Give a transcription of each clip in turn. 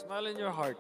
Smile in your heart.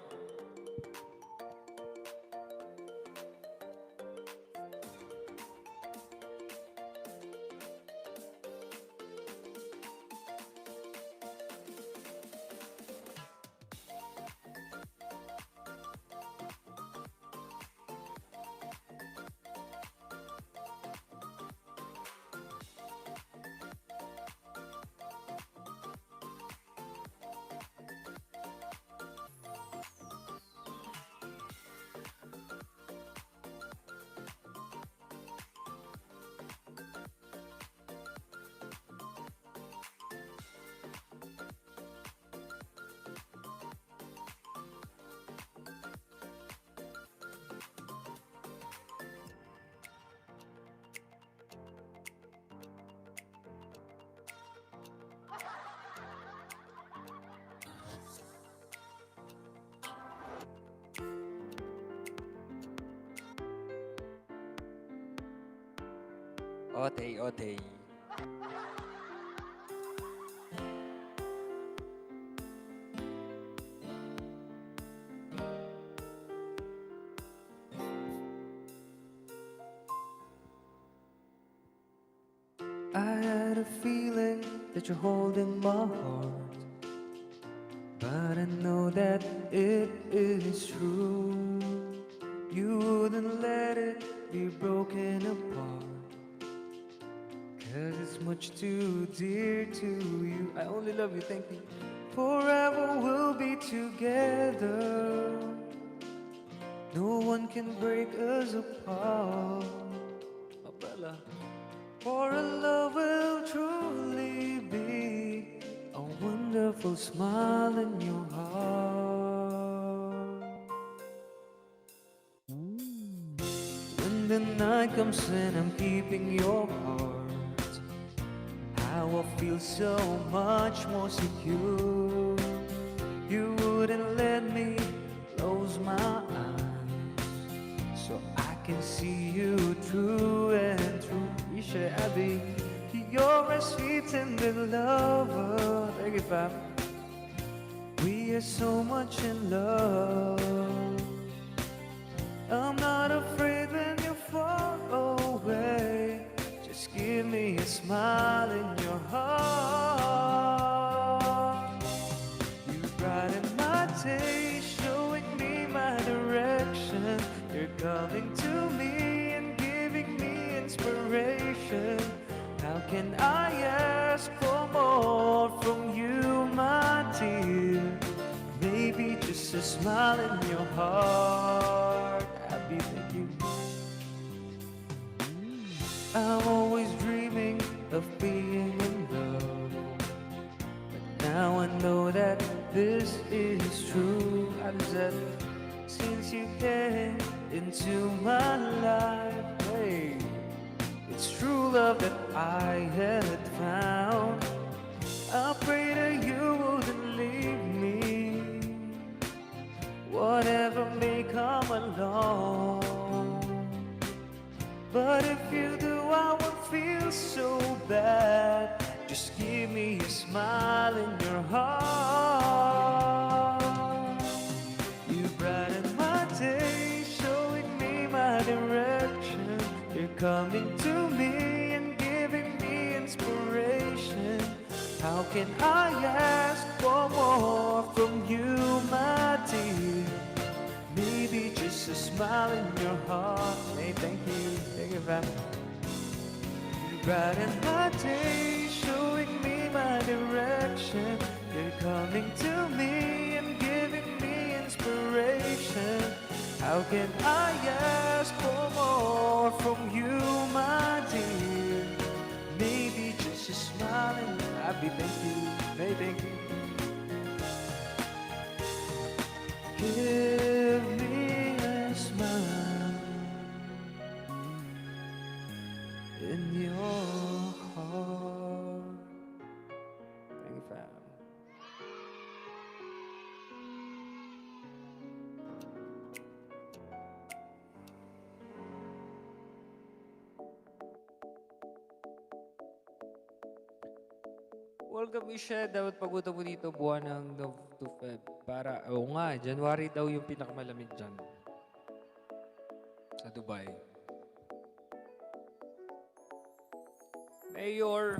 Otay, otay. I had a feeling that you're holding my heart, but I know that it is true. You wouldn't let it be broken apart, 'cause it's much too dear to you. I only love you, thank you. Forever we'll be together. No one can break us apart. Abella. For a love will truly be a wonderful smile in your heart. When the night comes and I'm keeping your heart, how I feel so much more secure. You wouldn't let me close my eyes, so I can see you through and through. Isha Abby, you're a sweet and the lover. Thank you, fam. We are so much in love. I'm not afraid when you fall away. Just give me a smile in your heart. You brighten my day, showing me my direction. You're coming to me and giving me inspiration. How can I ask for more from you, my dear? Maybe just a smile in your heart. Happy, thank you. I'm always dreaming of being in love, but now I know that this is true. I said, since you came into my life, hey, it's true love that I had found. I pray that you wouldn't leave me, whatever may come along. But if you do, I won't feel so bad. Just give me a smile in your heart. You brighten my day, showing me my direction. You're coming to me and giving me inspiration. How can I ask for more from you, my dear? Maybe just a smile in your heart. Hey, thank you, fam. You brighten my day, showing me my direction. You're coming to me and giving me inspiration. How can I ask for more from you, my dear? Maybe just a smile and happy, thank you, hey, thank you. Give me a smile in your heart. Thank you, fam. Welcome Isha. Dapat pagutan mo dito buwan ng Nov to Feb. Para, oo nga, January daw yung pinakamalamig dyan. Sa Dubai. Mayor!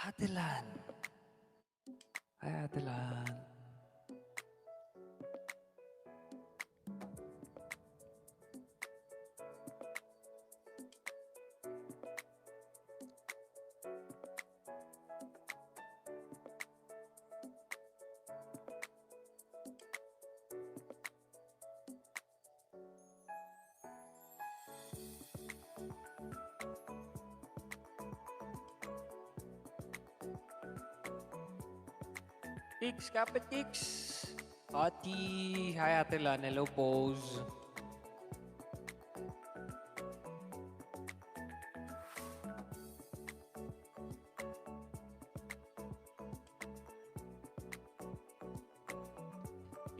Atelan. Hi, Atelan. Tix, kapit Tix. Ati, hi Atelan. Hello, pose.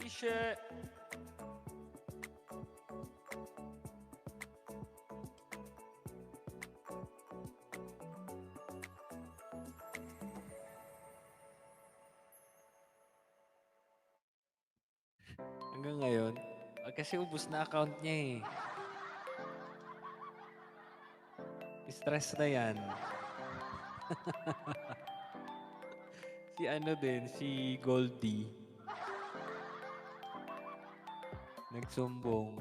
Isha. Hanggang ngayon, kasi ubus na account niya eh. Stress na yan. Si ano din, si Goldie. Nagsumbong.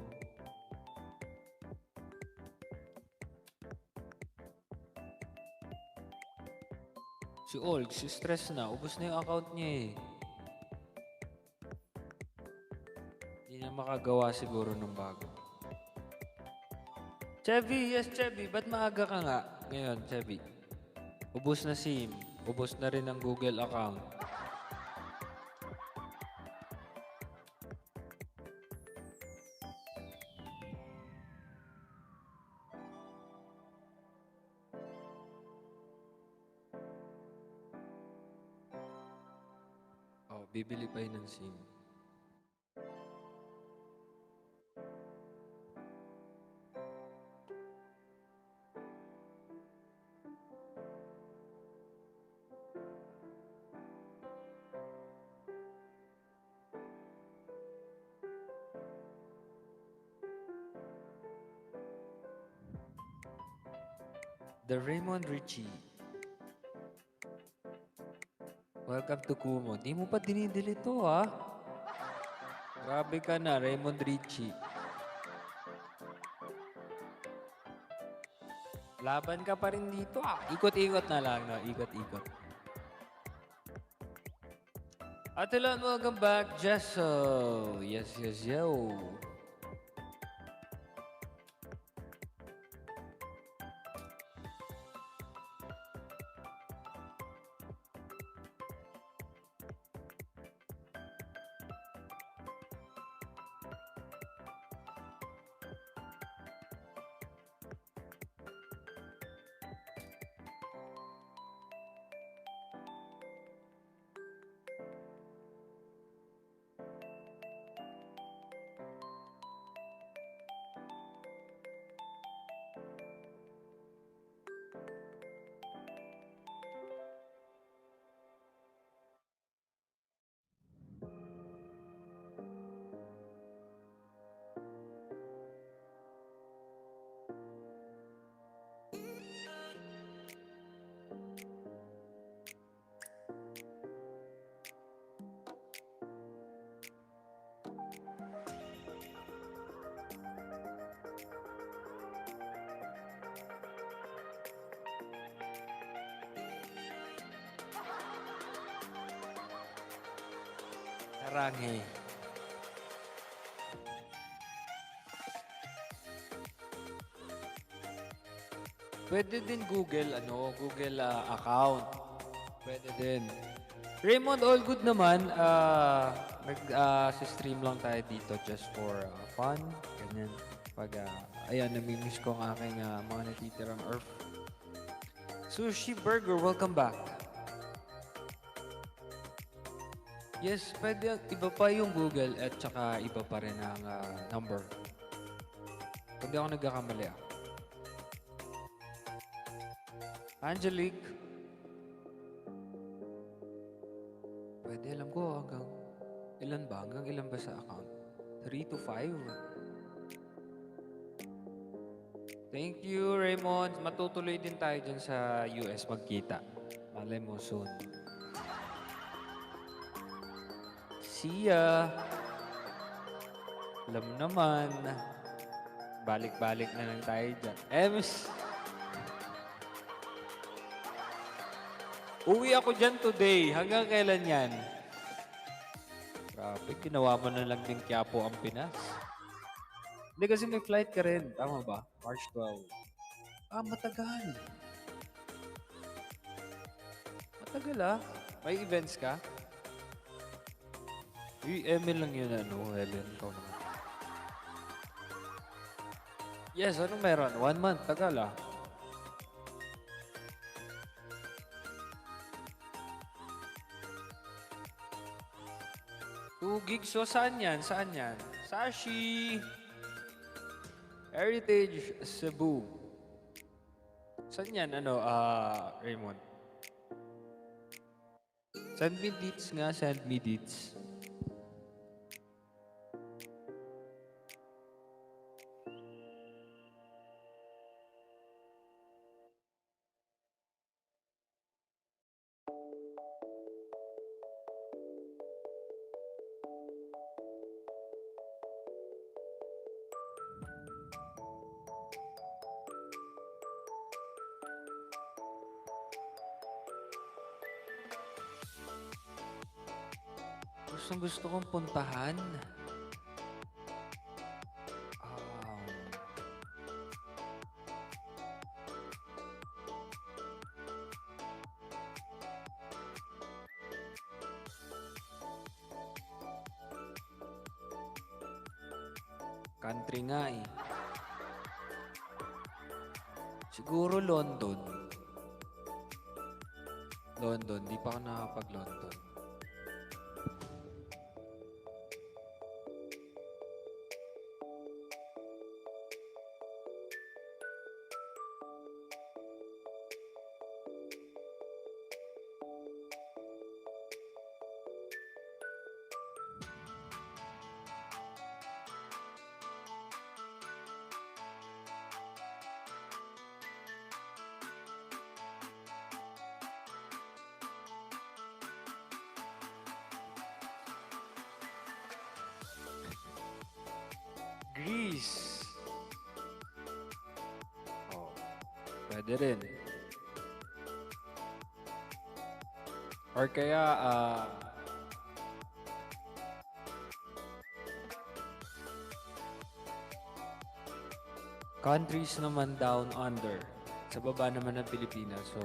Si Olg, si stress na. Ubus na yung account niya eh. Hindi na makagawa siguro ng bago. Chevy, yes Chevy. Ba't maaga ka nga ngayon, Chevy? Ubus na SIM. Ubus na rin ang Google account. Oh, bibili pa yun ng SIM. The Raymond Ritchie. Welcome to Kumo. Di mo pa dinidelete to, ha? Grabe ka na, Raymond Ritchie. Laban ka pa rin dito, ah. Ikot-ikot na lang, no? Ikot-ikot. Atelan, welcome back, Jesso. Yes, yes, yo. Aranghe. Pwede din Google, Google account. Pwede din. Raymond, all good naman. Nag-stream lang tayo dito just for fun. Ganyan. Pag, ayan, namimiss ko ang aking mga natitirang Earth. Sushi Burger, welcome back. Yes, pwede. Iba pa yung Google at saka iba pa rin ang number. Kung di ako nagkakamali Angelique. Pwede, alam ko hanggang ilan ba? Hanggang ilan ba sa account? 3 to 5? Thank you, Raymond. Matutuloy din tayo dyan sa US magkita. Malay mo soon. See ya! Alam naman. Balik-balik na lang tayo dyan. Ems! Uwi ako dyan today. Hanggang kailan yan? Grabe, ginawa mo na lang din Quiapo ang Pinas. Hindi kasi may flight ka rin. Tama ba? March 12. Matagal. Matagal May events ka? Emil lang yun Helen. Ikaw naman. Yes, ano meron? 1 month. Tagal 2 gigs. So, saan yan? Saan yan? Sashi! Heritage Cebu. Saan yan? Raymond? Send me deets nga. Send me deets. Gusto kong puntahan. Country nga Siguro London. London. Di pa ako nakapag-London. Greece. Pwede rin. Or kaya, countries naman down under. Sa baba naman ng Pilipinas. So,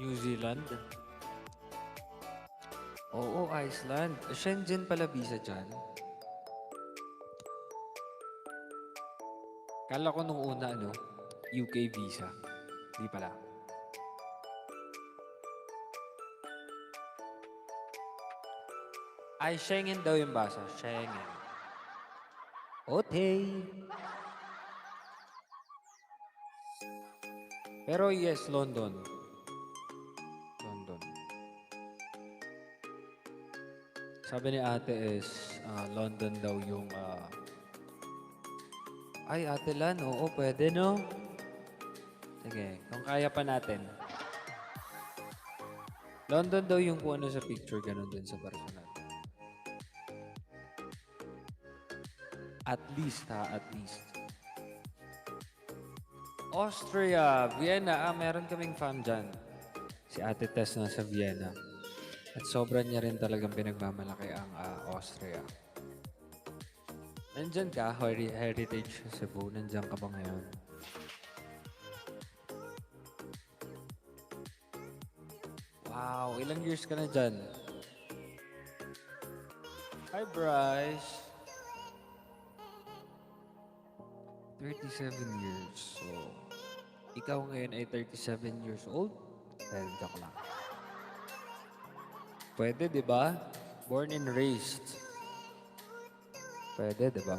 New Zealand. Oo, Iceland. Shenzhen pala visa dyan. Kala ko nung una, UK visa. Di pala. Ay, Schengen daw yung basa. Schengen. Okay. Pero yes, London. London. Sabi ni ate is, London daw yung... Ay, ate Lan, oo, pwede, no? Sige, kung kaya pa natin. London daw yung kung ano sa picture, ganun din sa personal. At least, at least. Austria, Vienna, meron kaming fam dyan. Si Ate Tess nasa Vienna. At sobra niya rin talagang pinagmamalaki ang Austria. Nandyan ka, Heritage Cebu? Nandyan ka ba ngayon? Wow, ilang years ka na dyan? Hi, Bryce. 37 years. So, ikaw ngayon ay 37 years old? Well, joke lang. Pwede, di ba? Born and raised. Pwede, di ba?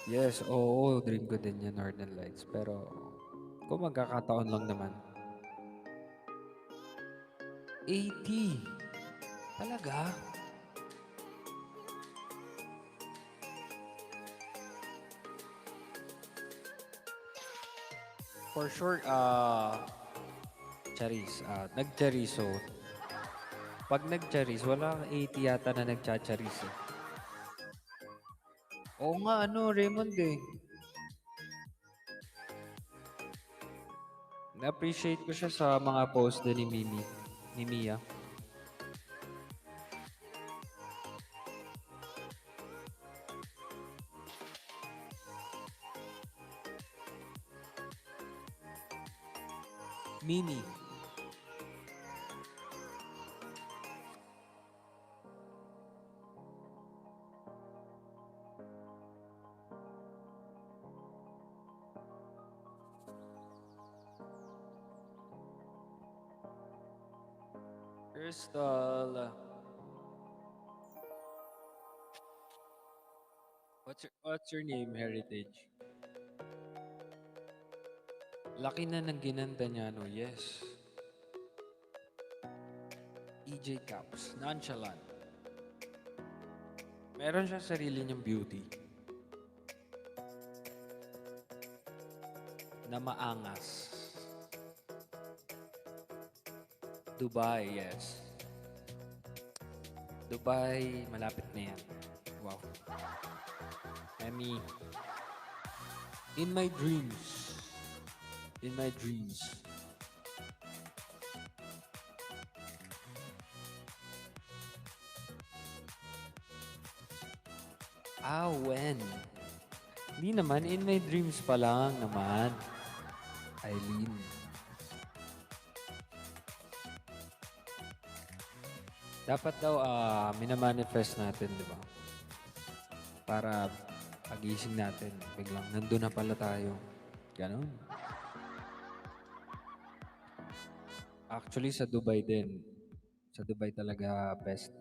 Yes, oo, dream ko din yung Northern Lights. Pero, kung magkakataon lang naman. 80. Talaga? For sure, Charis, nag-chariso. Pag nag-charis, wala kang 80 yata na nagcha-charis eh. Oo nga, Raymond eh. Na-appreciate ko siya sa mga post din ni Mimi. Ni Mia. Mimi. Crystal. What's your name, Heritage? Laki na ng ginanda niya, no? Yes. EJ Caps. Nonchalant. Meron siya sarili niyang beauty. Na maangas. Dubai, yes. Dubai, malapit na yan. Wow. Emmy, in my dreams. In my dreams. When? Hindi naman, in my dreams pa lang naman. Eileen. Dapat daw minamanifest natin, di ba? Para pagising natin, biglang nandun na pala tayo. Ganon. Actually, sa Dubai din. Sa Dubai talaga best.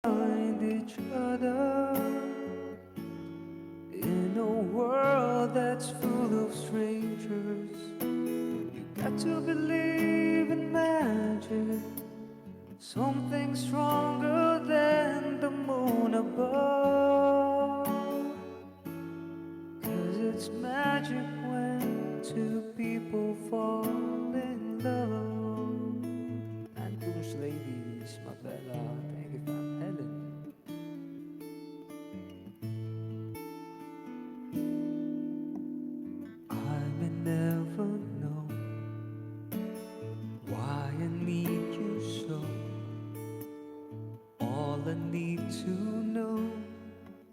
Find each other in a world that's full of strangers. You got to believe in magic, something stronger than the moon above. 'Cause it's magic when two people fall in love. And those ladies, Mabella, thank you, Fam Helen. I may never know why I need you so. All I need to know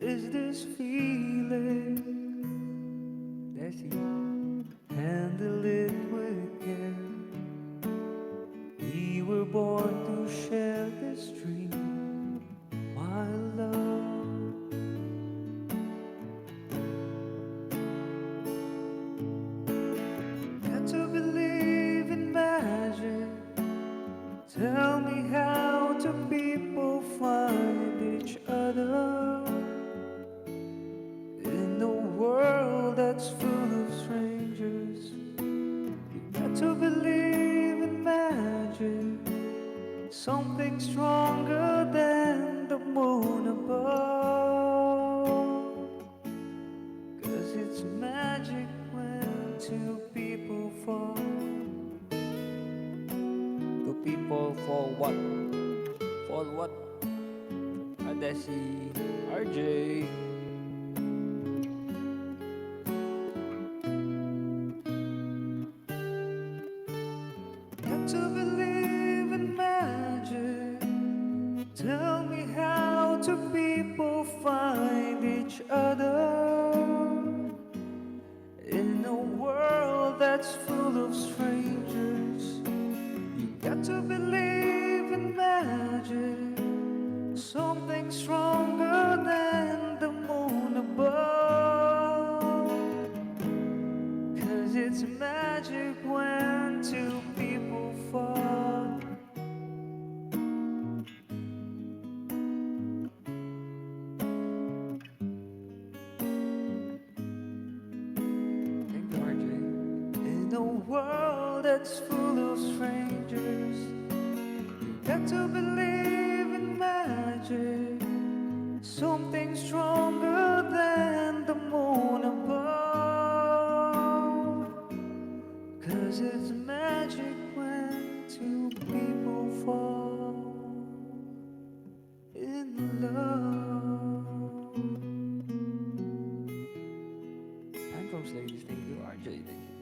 is this feeling. Desi. Handle it with care. We were born to share this dream, my love. Got to believe in magic. Tell me how do people find each other in a world that's full of strangers? You got to believe in magic, something stronger than the moon above. 'Cause it's magic when two people fall. Two people for what? For what? Desi. RJ. that's full of strangers. You got to believe in magic, something stronger than the moon above. 'Cause it's magic when two people fall. Thank you, RJ. In a world that's full of strangers, you got to believe in magic, something stronger than the moon above. 'Cause it's magic when two people fall in love. Tantrums, ladies. Thank you, RJ. Thank you.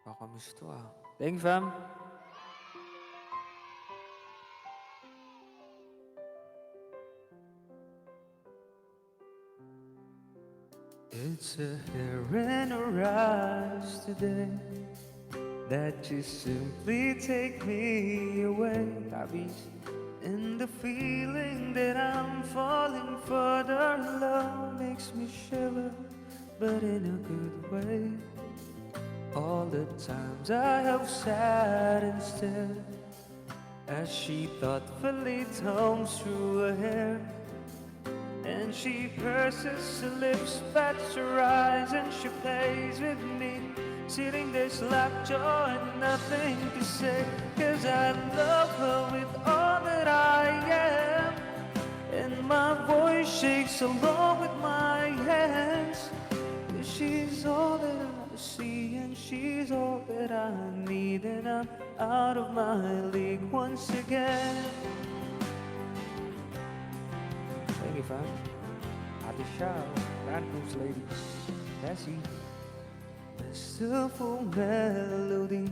Kakamiss to ah. Thank you, fam. It's a hair in her eyes today that just simply take me away. And the feeling that I'm falling further in love makes me shiver, but in a good way. All the times I have sat and stared as she thoughtfully combs through her hair. And she purses her lips, pats her eyes, and she plays with me, sitting there slack-jawed and nothing to say. 'Cause I love her with all that I am, and my voice shakes along with my hands. 'Cause she's all that I see, and she's all that I need, and I'm out of my league once again. Thank you, fam. Ate Shao. Tantrums, ladies. Tessie. Wonderful melody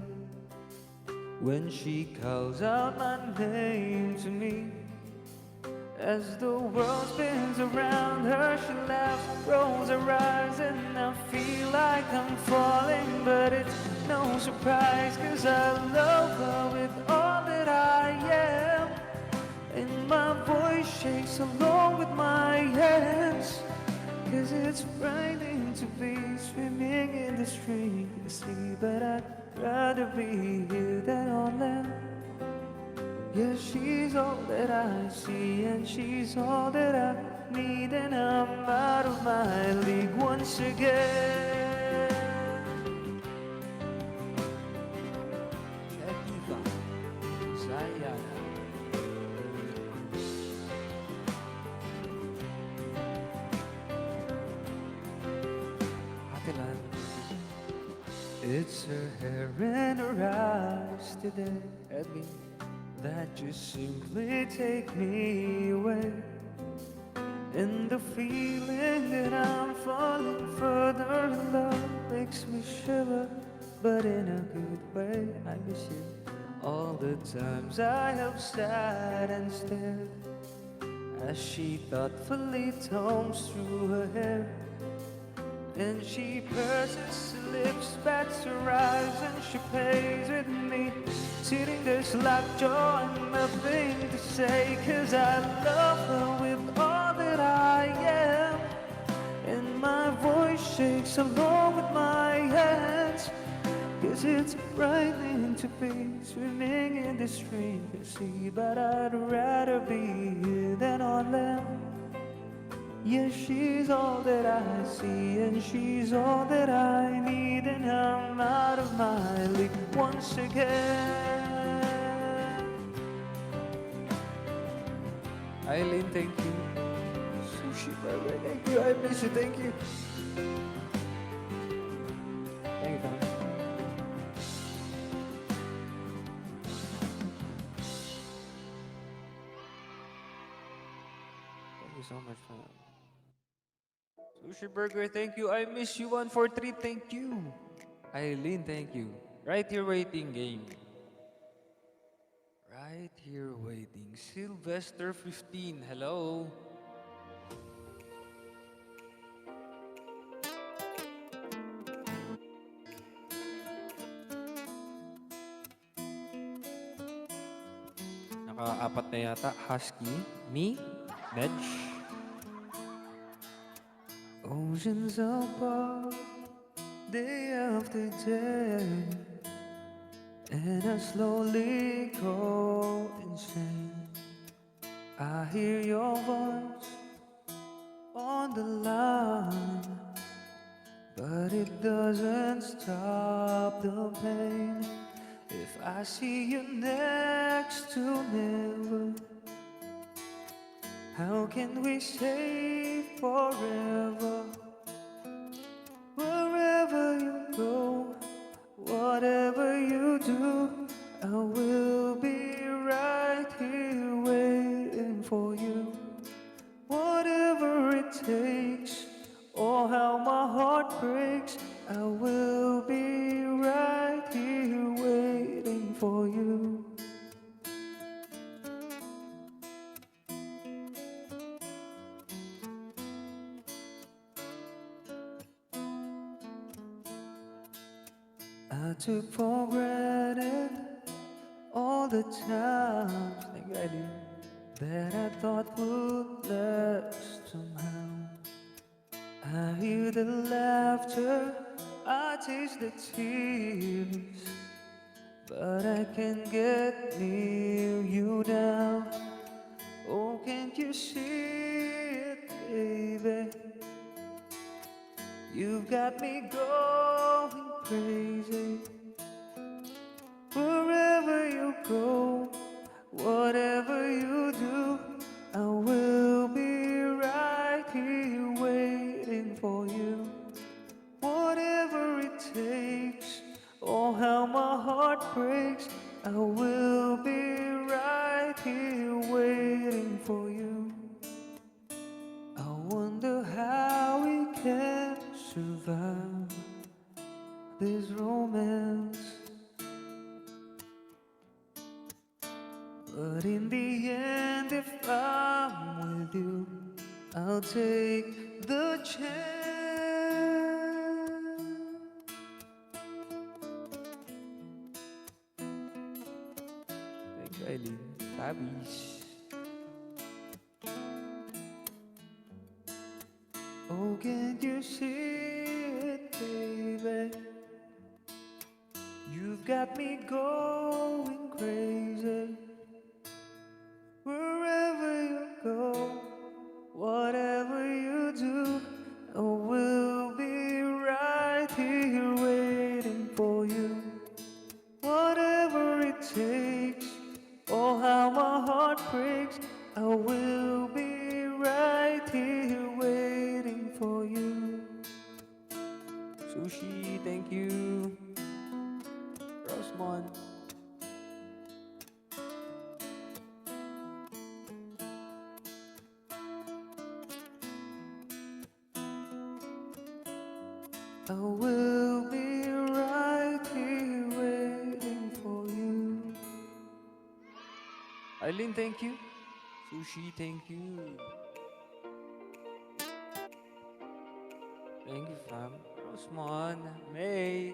when she calls out my name to me. As the world spins around her, she laughs, rolls her eyes, and I feel like I'm falling. But it's no surprise, 'cause I love her with all that I am, and my voice shakes along with my hands. 'Cause it's frightening to be swimming in the stream to sea, but I'd rather be here than on land. Yeah, she's all that I see, and she's all that I need, and I'm out of my league once again. Ediva. Sayana. Ate Lan. It's her hair and her eyes today Edwin. that just simply take me away. And the feeling that I'm falling further in love makes me shiver, but in a good way. I miss you. All the times I have sat and stared as she thoughtfully combs through her hair. And she purses her lips, pats her eyes, and she plays with me, sitting there slack-jawed and nothing to say. 'Cause I love her with all that I am, and my voice shakes along with my hands. 'Cause it's frightening to be swimming in the stream to sea, but I'd rather be here than on land. Yeah, she's all that I see, and she's all that I need, and I'm out of my league once again. Eileen, thank you. Sushi Burger, thank you. I miss you, thank you. Thank you, fam. Thank you so much, fam. Sushi Burger, thank you. I miss you 143, thank you. Eileen, thank you. Right here waiting game. Right here waiting. Sylvester 15, hello. Naka-apat na yata. Husky, me, Medj. Oceans apart, day after day, and I slowly go insane. I hear your voice on the line, but it doesn't stop the pain. If I see you next to never, how can we say forever? Wherever you go, whatever you do, I will be right here waiting for you. Whatever it takes, or how my heart breaks, I will be right here waiting for you. I took for granted all the times that I thought would last somehow. I hear the laughter, I taste the tears, but I can't get near you now. Oh, can't you see it, baby? You've got me going crazy. Wherever you go, whatever you do, I will be right here waiting for you. Whatever it takes, oh how my heart breaks, I will be right here waiting for you. I wonder how we can survive this romance, but in the end, if I'm with you, I'll take the chance. Thank you, Eileen. Tabis. Oh, can't you see it, baby? You've got me going crazy. Wherever you go, whatever you do, I will be right here waiting for you. Whatever it takes, oh how my heart breaks, I will be right here waiting for you. Sushi, thank you. Rosmon. I will be right here waiting for you. Eileen, thank you. Sushi, thank you. Thank you, fam. Rosmon, May.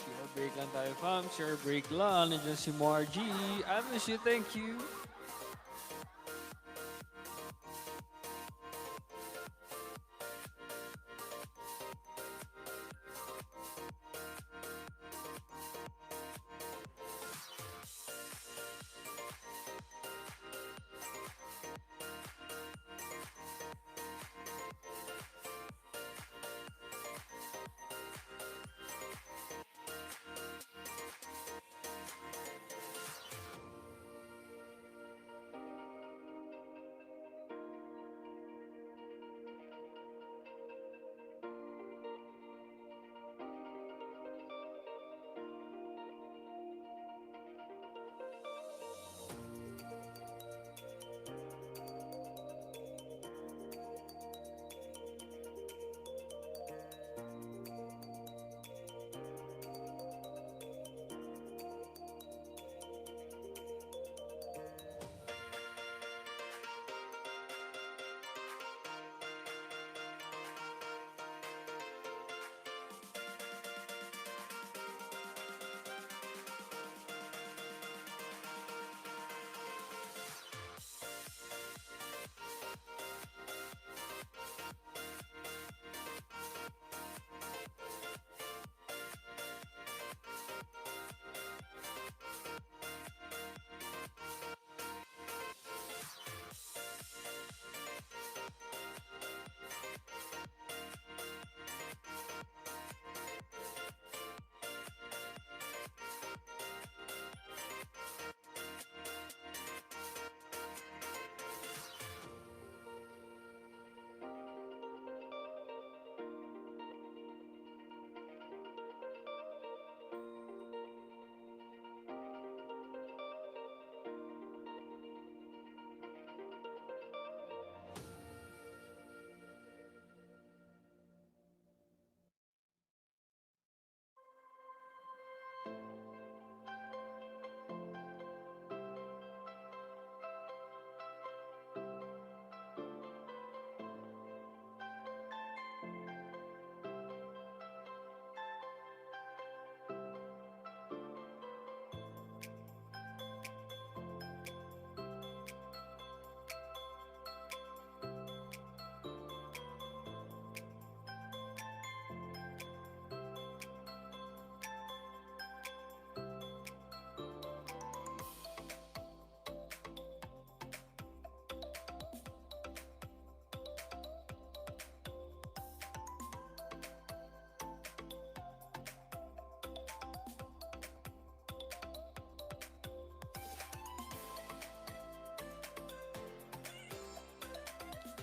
Share break lang tayo, fam. Share break lang. Nandiyan si Margie. I miss you, thank you.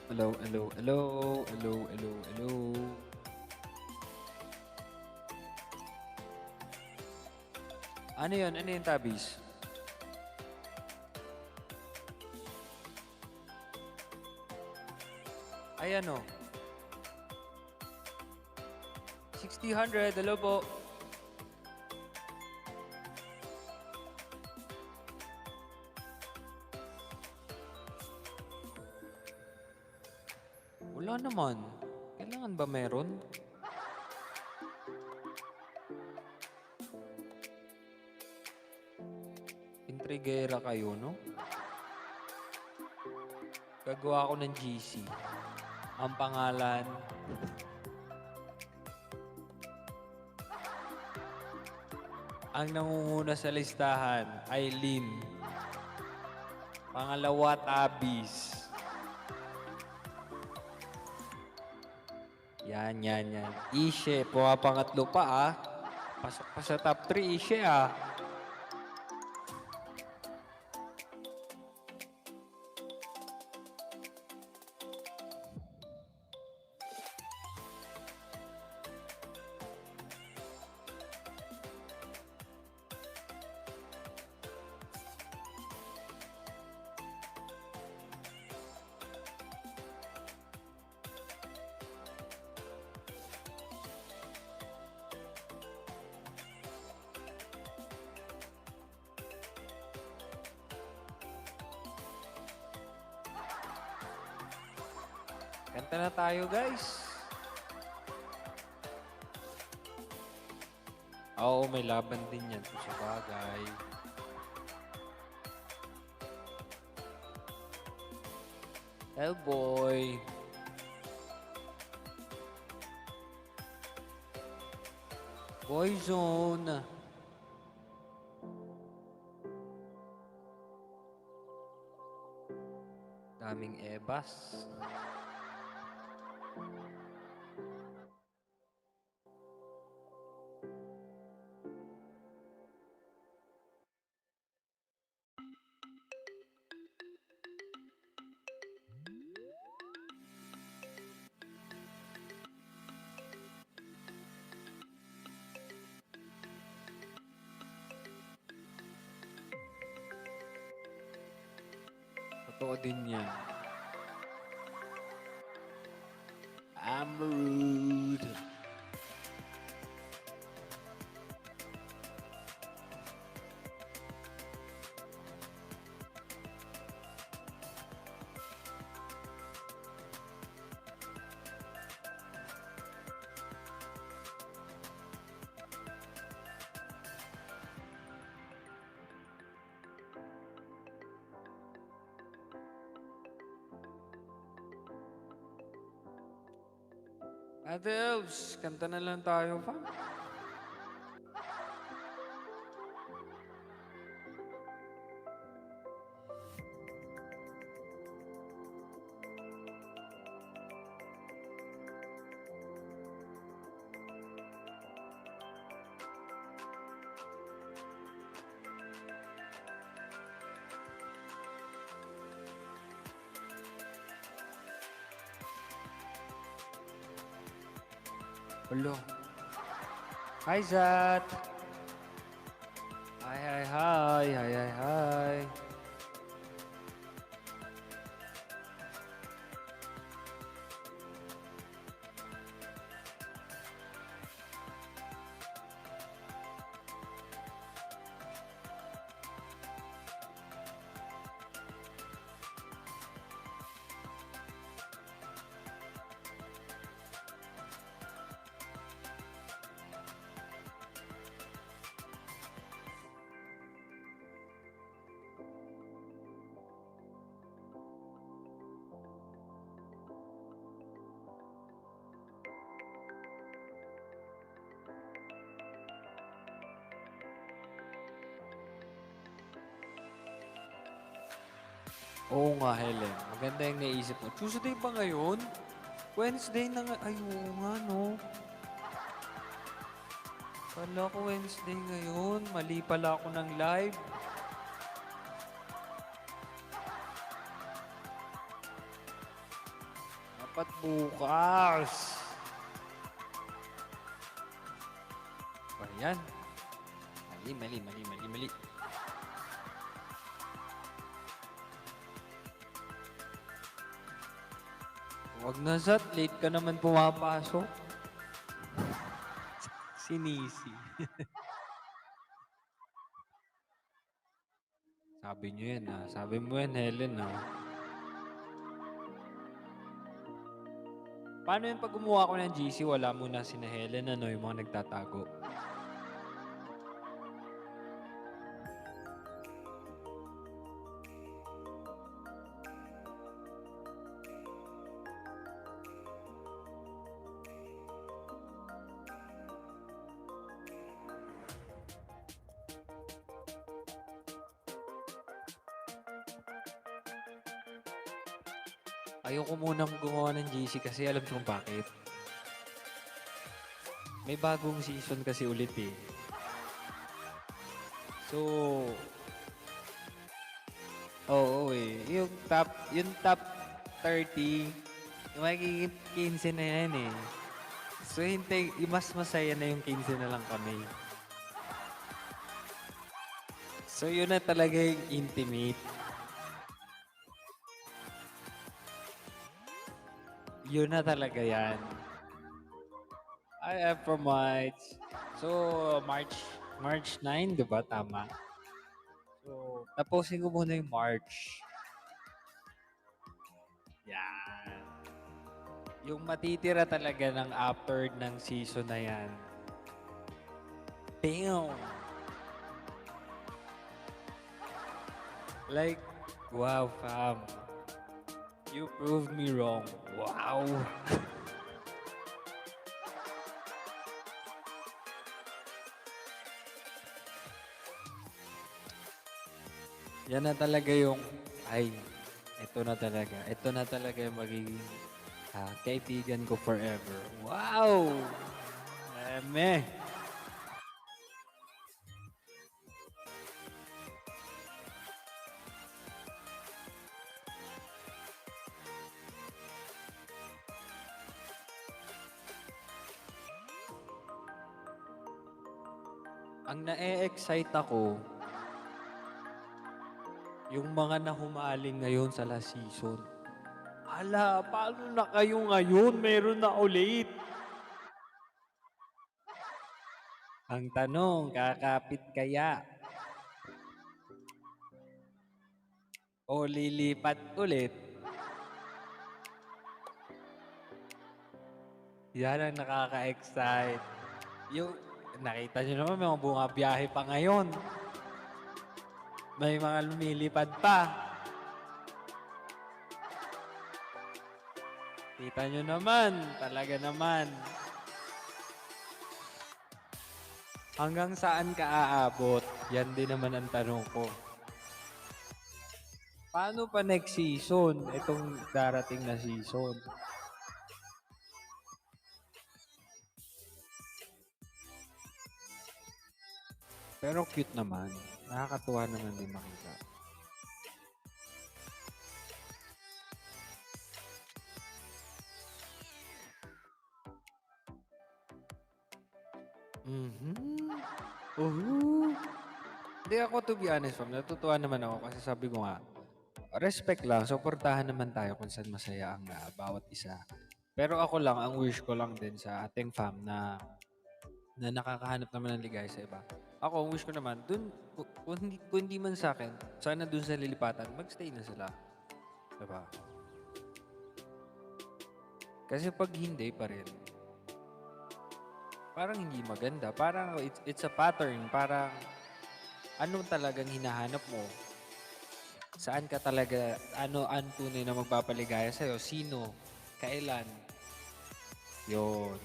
Hello, hello, hello, hello, hello, hello. Ano yun? Ano yung tabis? Ay, ano? 60, 100. Hello po. Wala naman. Kailangan ba meron? Intrigera kayo, no? Gagawa ako ng GC. Ang pangalan, ang nangunguna sa listahan, Eileen. Pangalawa, Tabis. Yan, yan, yan. Ishe, pumapangatlo pa ah. Pasok pa sa top 3, Ishe ah. Kanta na tayo, guys. Oo, may laban din yan sa bagay. Hellboy. Boyzone. Daming ebas. Totoo din yan. I'm rude. Ate Elves, kanta na lang tayo, fam. Hello. Hi, Zat. Hi, hi, hi. Hi, hi, hi. Oo nga, Helen. Maganda yung naisip mo. Tuesday ba ngayon? Wednesday na nga. Ay, oo nga, no? Kala ko Wednesday ngayon. Mali pala ako ng live. Dapat bukas. O, yan. Mali, mali, mali, mali, mali. Huwag na, Zat. Late ka naman pumapasok. Sinisi. Sabi niyo yan, ah. Sabi mo yan, Helen, ah. Paano yun pag gumawa ko ng GC, wala muna si Helen, ano, yung mga nagtatago? Ayoko munang gumawa ng GC kasi alam ko kung bakit. May bagong season kasi ulit eh. So, oo eh. Yung top 30, yung magiging 15 na yan eh. So, hintay, mas masaya na yung 15 na lang kami. So, yun na talaga yung intimate. Yun na talaga yan. I am from March. So, March 9, di ba? Tama. So, tapusin ko muna yung March. Yan. Yung matitira talaga ng after ng season na yan. Damn! Like, wow, fam. You proved me wrong. Wow! Yan na talaga yung, ay, ito na talaga. Ito na talaga yung magiging kaibigan ko forever. Wow! Eme. Ang na-excite ako, yung mga nahumaling ngayon sa last season. Hala, paano na kayo ngayon? Meron na ulit. Ang tanong, kakapit kaya? O lilipat ulit? Yan ang nakaka-excite. Yung, nakita nyo naman, may mga bunga biyahe pa ngayon. May mga lumilipad pa. Kita nyo naman, talaga naman. Hanggang saan ka aabot? Yan din naman ang tanong ko. Paano pa next season? Itong darating na season. Pero cute naman. Nakakatuwa naman din makita. Mhm. Uhu. Hindi ako, to be honest, fam, natutuwa naman ako kasi sabi ko nga, respect lang, suportahan naman tayo kung saan masaya ang bawat isa. Pero ako lang, ang wish ko lang din sa ating fam na nakakahanap naman ng ligaya sa iba. Ako, ang wish ko naman, kung hindi man sa akin, sana dun sa lilipatan, magstay na sila. Diba? Kasi pag hindi pa rin, parang hindi maganda. Parang it's a pattern. Parang ano talagang hinahanap mo? Saan ka talaga, ano ang tunay na magpapaligaya sa'yo? Sino? Kailan? Yon.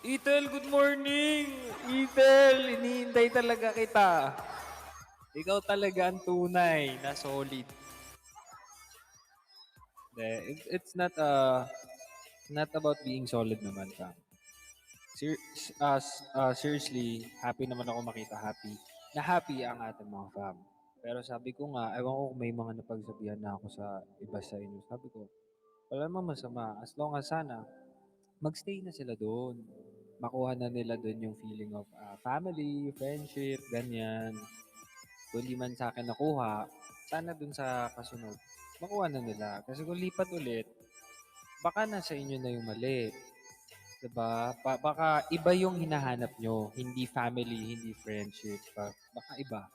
Ethel, good morning! Ethel, hinihintay talaga kita. Ikaw talaga ang tunay na solid. It's not about being solid naman ka. Seriously, happy naman ako makita happy ang ating mga fam. Pero sabi ko nga, ewan ko kung may mga napagsabihan na ako sa iba sa inyo. Sabi ko, Wala namang masama as long as sana magstay na sila doon. Makuha na nila doon yung feeling of family, friendship, ganyan. Kung di man sa akin nakuha, sana doon sa kasunod, makuha na nila. Kasi kung lipat ulit, baka nasa inyo na yung mali. 'Di ba? Baka iba yung hinahanap nyo, hindi family, hindi friendship. Baka iba.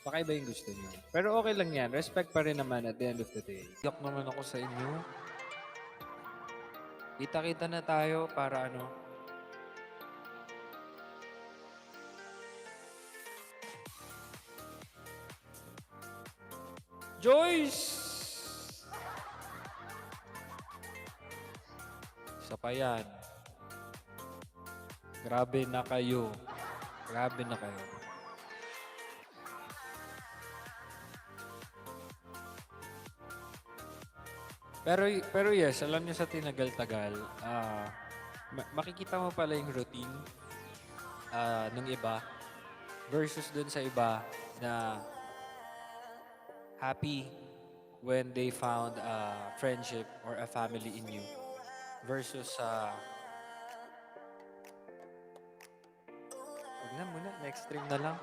Baka iba yung gusto nyo. Pero okay lang yan. Respect pa rin naman at the end of the day. Iyak naman ako sa inyo. Kita-kita na tayo para ano. Joyce! Isa pa yan. Grabe na kayo. Grabe na kayo. Pero yes, alam niyo sa tinagal-tagal, makikita mo pala yung routine nung iba versus dun sa iba na happy when they found a friendship or a family in you versus wag na muna, next stream na lang.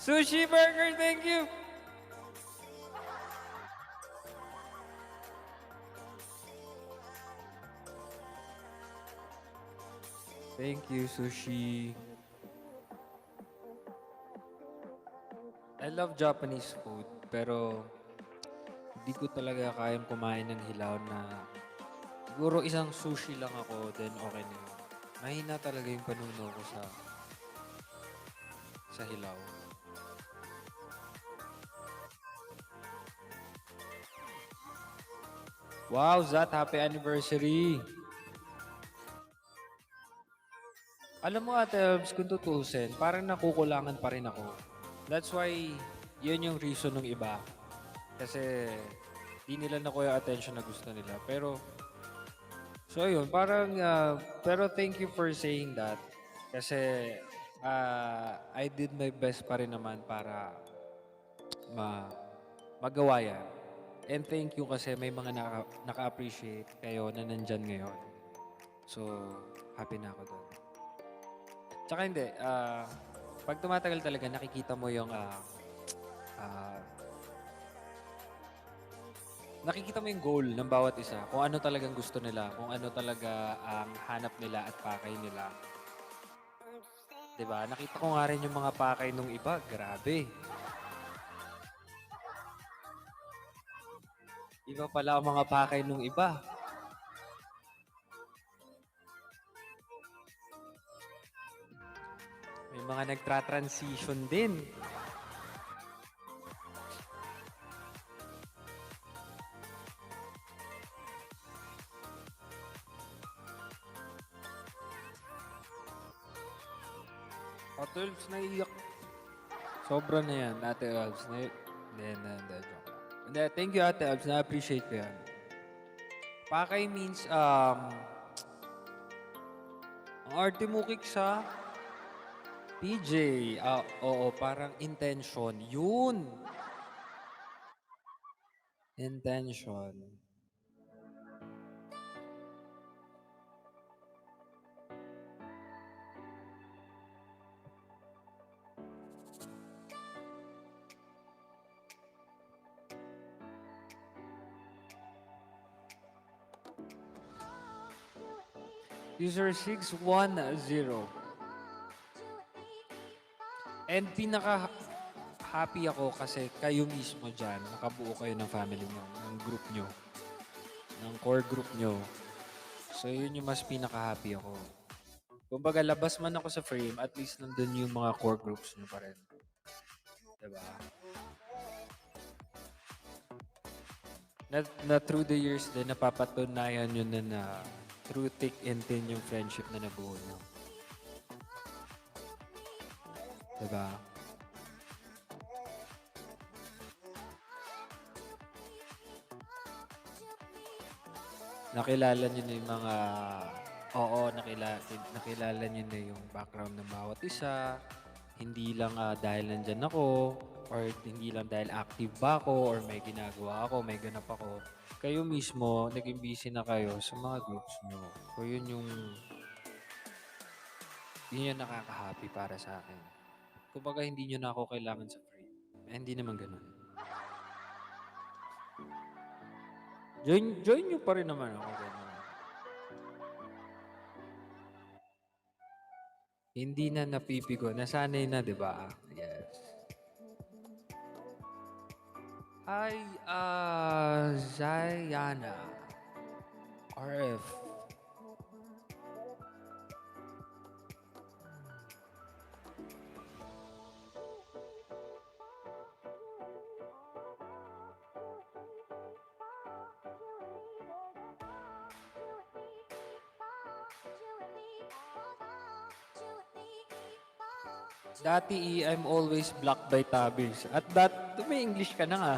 Sushi Burger, thank you! Thank you, Sushi. I love Japanese food, pero hindi ko talaga kayang kumain ng hilaw na siguro isang sushi lang ako, then okay na yun. Mahina talaga yung panuno ko sa hilaw. Wow, Zat, happy anniversary! Alam mo, Ate Elbs, kung tutusin, parang nakukulangan pa rin ako. That's why, yun yung reason ng iba. Kasi, di nila nakuha yung attention na gusto nila. Pero, so yun, parang, pero thank you for saying that. Kasi, I did my best pa rin naman para ma magawa yan. And thank you kasi may mga naka-appreciate kayo na nandyan ngayon. So, happy na ako doon. Tsaka hindi, pag tumatagal talaga, nakikita mo yung, nakikita mo yung goal ng bawat isa. Kung ano talagang gusto nila, kung ano talaga ang hanap nila at pakay nila. 'Di ba? Nakita ko nga rin yung mga pakay nung iba, grabe. Iba pala ang mga pakay nung iba. May mga nagtra-transition din. Ate Elves, naiiyak. Sobra na yan, Ate Elves. Hindi, joke lang. Hindi, thank you, Ate Elves. Na-appreciate ko yan. Pakay means, ang arte mo, Kik, sa PJ. Oo, parang intention. Yun! Intention. User 610. And pinaka-happy ako kasi kayo mismo dyan, nakabuo kayo ng family nyo, ng group nyo, ng core group nyo. So, yun yung mas pinaka-happy ako. Kumbaga, labas man ako sa frame, at least nandun yung mga core groups nyo pa rin. Diba? Na through the years din, napapatunayan nyo na through thick and thin yung friendship na nabuo nyo. Diba? Nakilala nyo na yung mga... Oo, nakilala nyo na yung background ng bawat isa. Hindi lang dahil nandyan ako. or hindi lang dahil active ba ako or may ginagawa ako, may ganap ako, kayo mismo, naging busy na kayo sa mga groups nyo. So, yun yung nakaka-happy para sa akin. Kumbaga, hindi nyo na ako kailangan sa free. Hindi naman ganun. Join nyo pa rin naman ako ganun. Hindi na napipigo. Nasanay na, di ba? Yes. Hi, Zayana. RF. Dati, I'm always blocked by tabis. At may English ka na nga.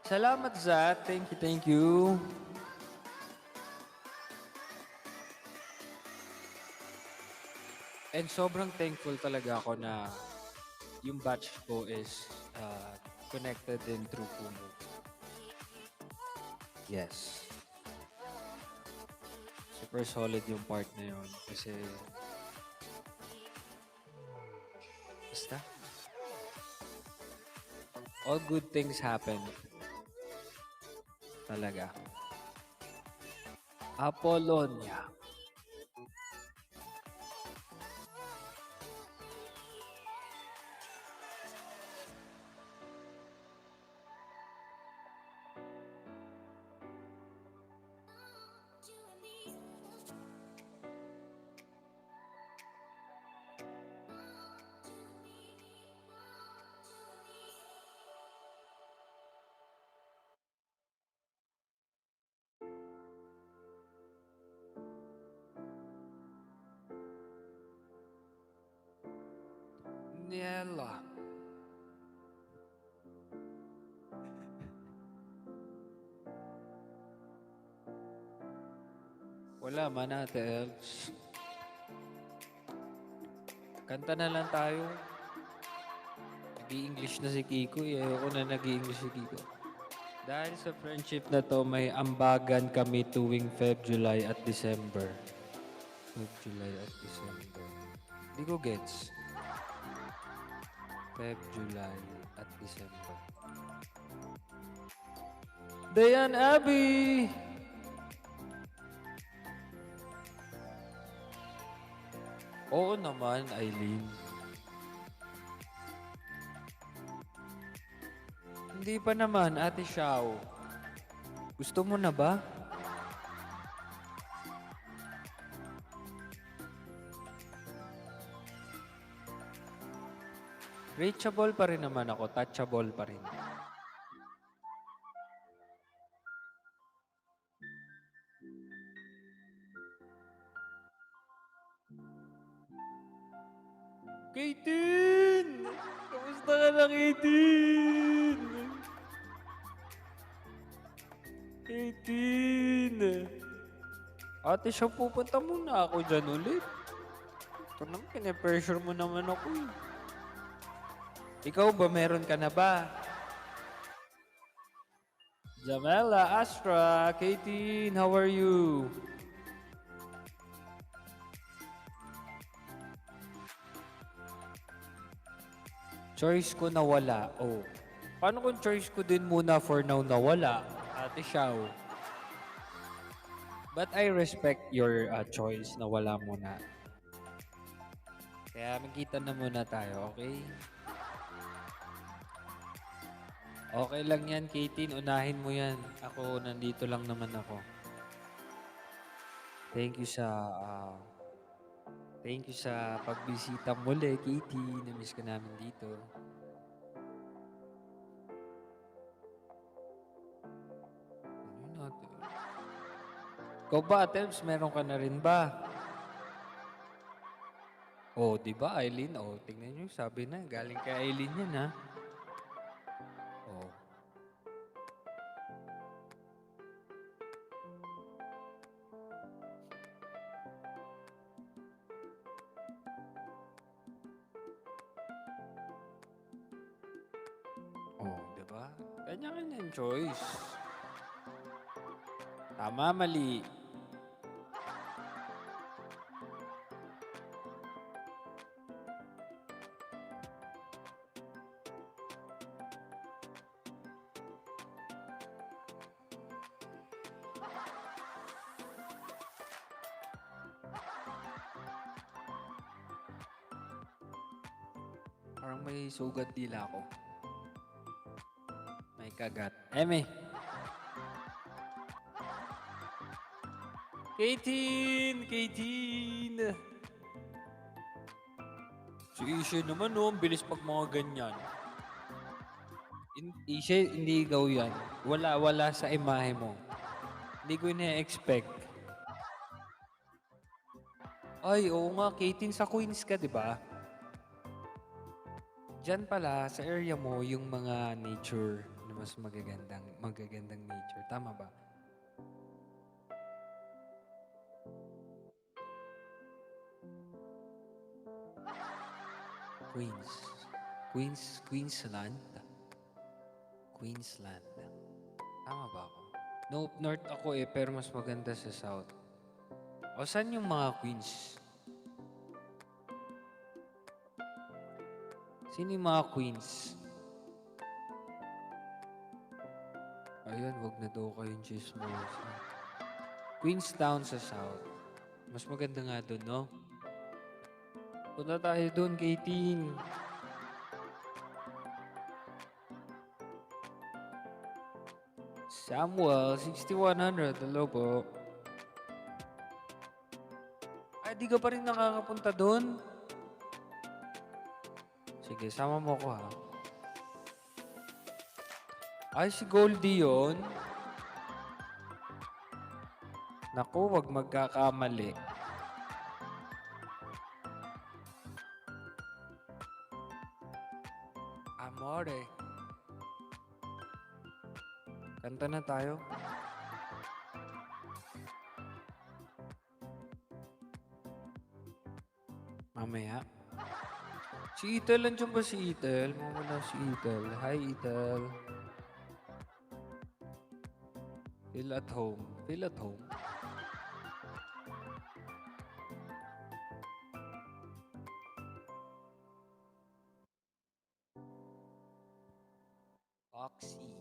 Salamat, Zat. Thank you, thank you. And sobrang thankful talaga ako na yung batch ko is connected din through Kumu. Yes. Super solid yung part na yun. Kasi basta all good things happen. Talaga. Apollonia. Niela. Wala man Ate Elves. Kanta na lang tayo. Nag-i-English na si Kiko. Ayoko na nag-i-English si Kiko. Dahil sa friendship na to, may ambagan kami tuwing Feb, July at December. Feb, July at December. Di ko gets. Feb, July at December. Dayan Abby! Oo naman, Eileen. Hindi pa naman, Ate Xiao. Gusto mo na ba? Reachable pa rin naman ako, touchable pa rin. Kaitin! Kamusta ka na, Kaitin? Kaitin! Ate siya, pupunta muna ako dyan ulit. Ito naman, pinapressure mo naman ako eh. Ikaw ba, meron ka na ba? Jamela, Astra, Kaitin, how are you? Choice ko nawala. Oh. Paano kung choice ko din muna for now nawala? Ate Xiao. But I respect your choice na wala muna. Kaya magkita na muna tayo, okay? Okay lang yan, Katin. Unahin mo yan. Ako, nandito lang naman ako. Thank you sa pagbisita muli, Katie. Namiss ka namin dito. Ano natin? Ikaw ba, Tebs? Meron ka na rin ba? Oh, di ba, Eileen? Oh, tingnan nyo. Sabi na, galing kay Eileen yan, ha? Oh. ba? Kanya-kanyang choice. Tama, mali. Parang may sugat dila ako. May kagat. Eme. 18! Si Isha naman, no? Ang bilis pag mga ganyan. Isha, hindi ikaw yan. Wala sa imahe mo. Hindi ko ina-expect. Ay, oo nga, 18 sa Queens ka, di ba? Diyan pala, sa area mo, yung mga nature na mas magagandang nature. Tama ba? Queens. Queensland. Queensland. Tama ba ako? Nope, north ako pero mas maganda sa south. O, saan yung mga queens? Sino yung mga queens? Ayun, wag na daw kayong chismosa. Queenstown sa south. Mas maganda nga doon, no? Punta tayo doon, Katie. Samuel, 6100. Hello po. Ay, di ka pa rin nakakapunta doon? Sige, sama mo ko ha. Ay, si Goldie yun. Naku, wag magkakamali. Amore. Kanta na tayo. Mamaya. Si Itel, nandiyan ba si Itel? Mawala si Itel. Hi, Itel. Feel at home. Feel at home. Oxy.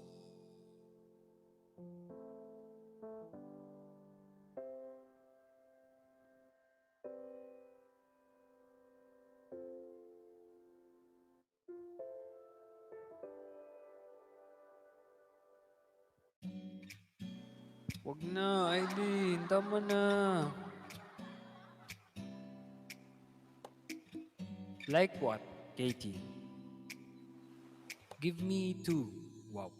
Wag na, Aileen. Tama na. Like what, Katie? Give me 2. Wow.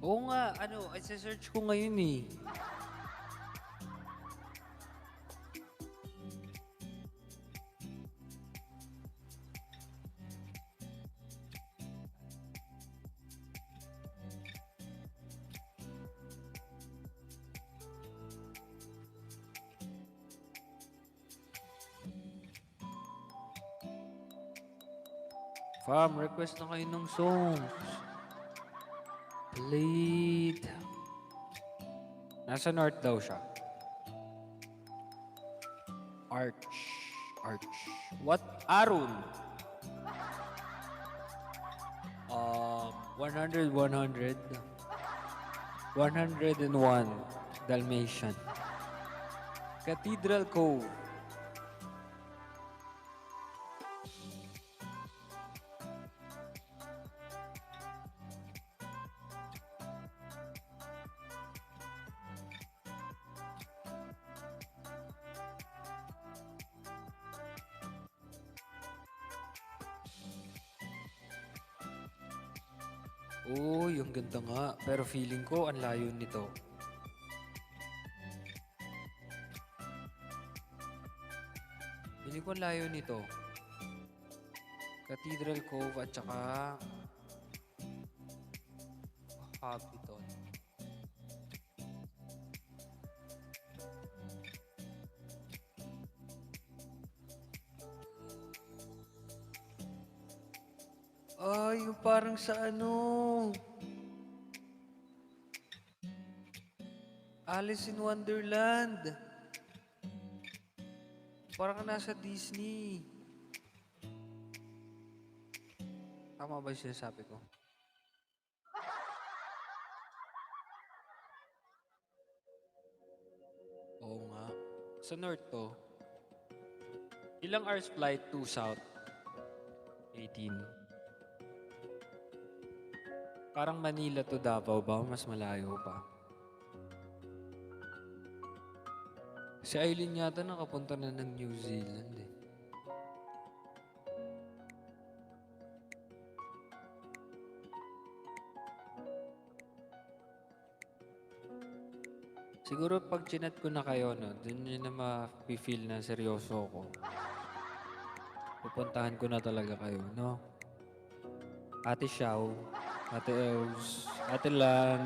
Oo nga, isa-search ko ngayon eh. Fam, request na kayo ng songs. Played. Nasa north daw siya. Arch. What? Arun. 100. 101. Dalmatian. Cathedral Cove. Uy, ang ganda nga. Pero feeling ko, ang layo nito. Feeling ko ang layo nito. Cathedral Cove at saka Hobbiton. Ay, yung parang sa ano, Alice in Wonderland. Parang ka nasa Disney. Tama ba yung sinasabi ko? Oo nga. Sa North to. Ilang hours flight to South? 18. Parang Manila to Davao ba? Mas malayo pa. Si Aileen yata nakapunta na ng New Zealand eh. Siguro pag chinat ko na kayo, no, dun nyo na ma-feel na seryoso ko. Pupuntahan ko na talaga kayo, no? Ate Xiao, Ate Els, Ate Lan,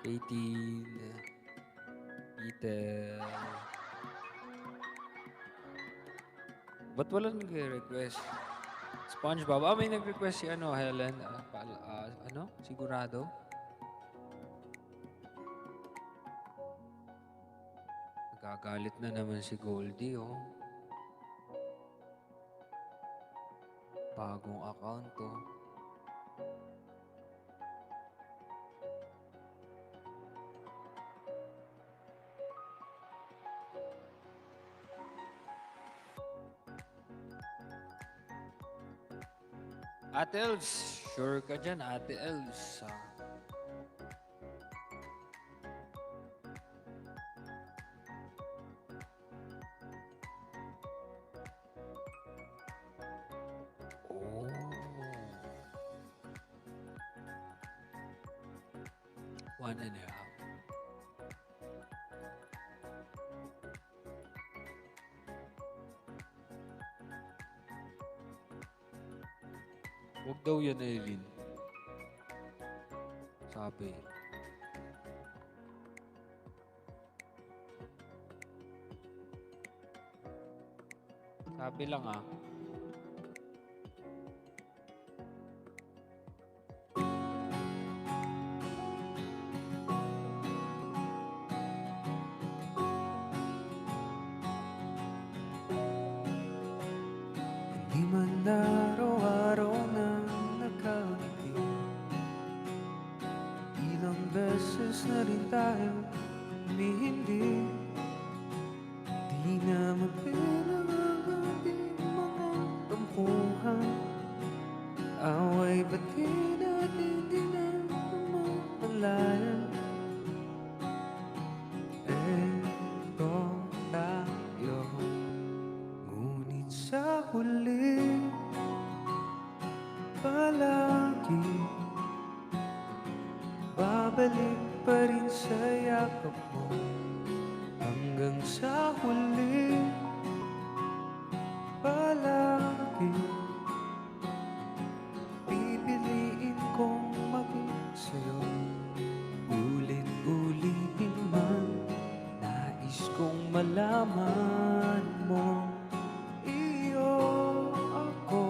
Katie, Peter. Ba't wala nag-request? SpongeBob. Ah, may nag-request si ano, Helen. Ano? Sigurado? Nagagalit na naman si Goldie, oh. Bagong account, oh. Ate Els, sure ka dyan, Ate Els. Oh. 1.5. Huwag daw yan, Eileen. Sabi. Sabi lang ah. Di man araw-araw na nakangiti, ilang beses na rin tayo humihindi. Di na mapilang ang ating mga tampuhan, away ba't di natin di na mamalayan? Eto tayo, ngunit sa huli palagi babalik pa rin sa yakap mo. Hanggang sa huli palagi pipiliin kong maging sa'yo. Ulit-ulitin man, nais kong malaman mo, iyo ako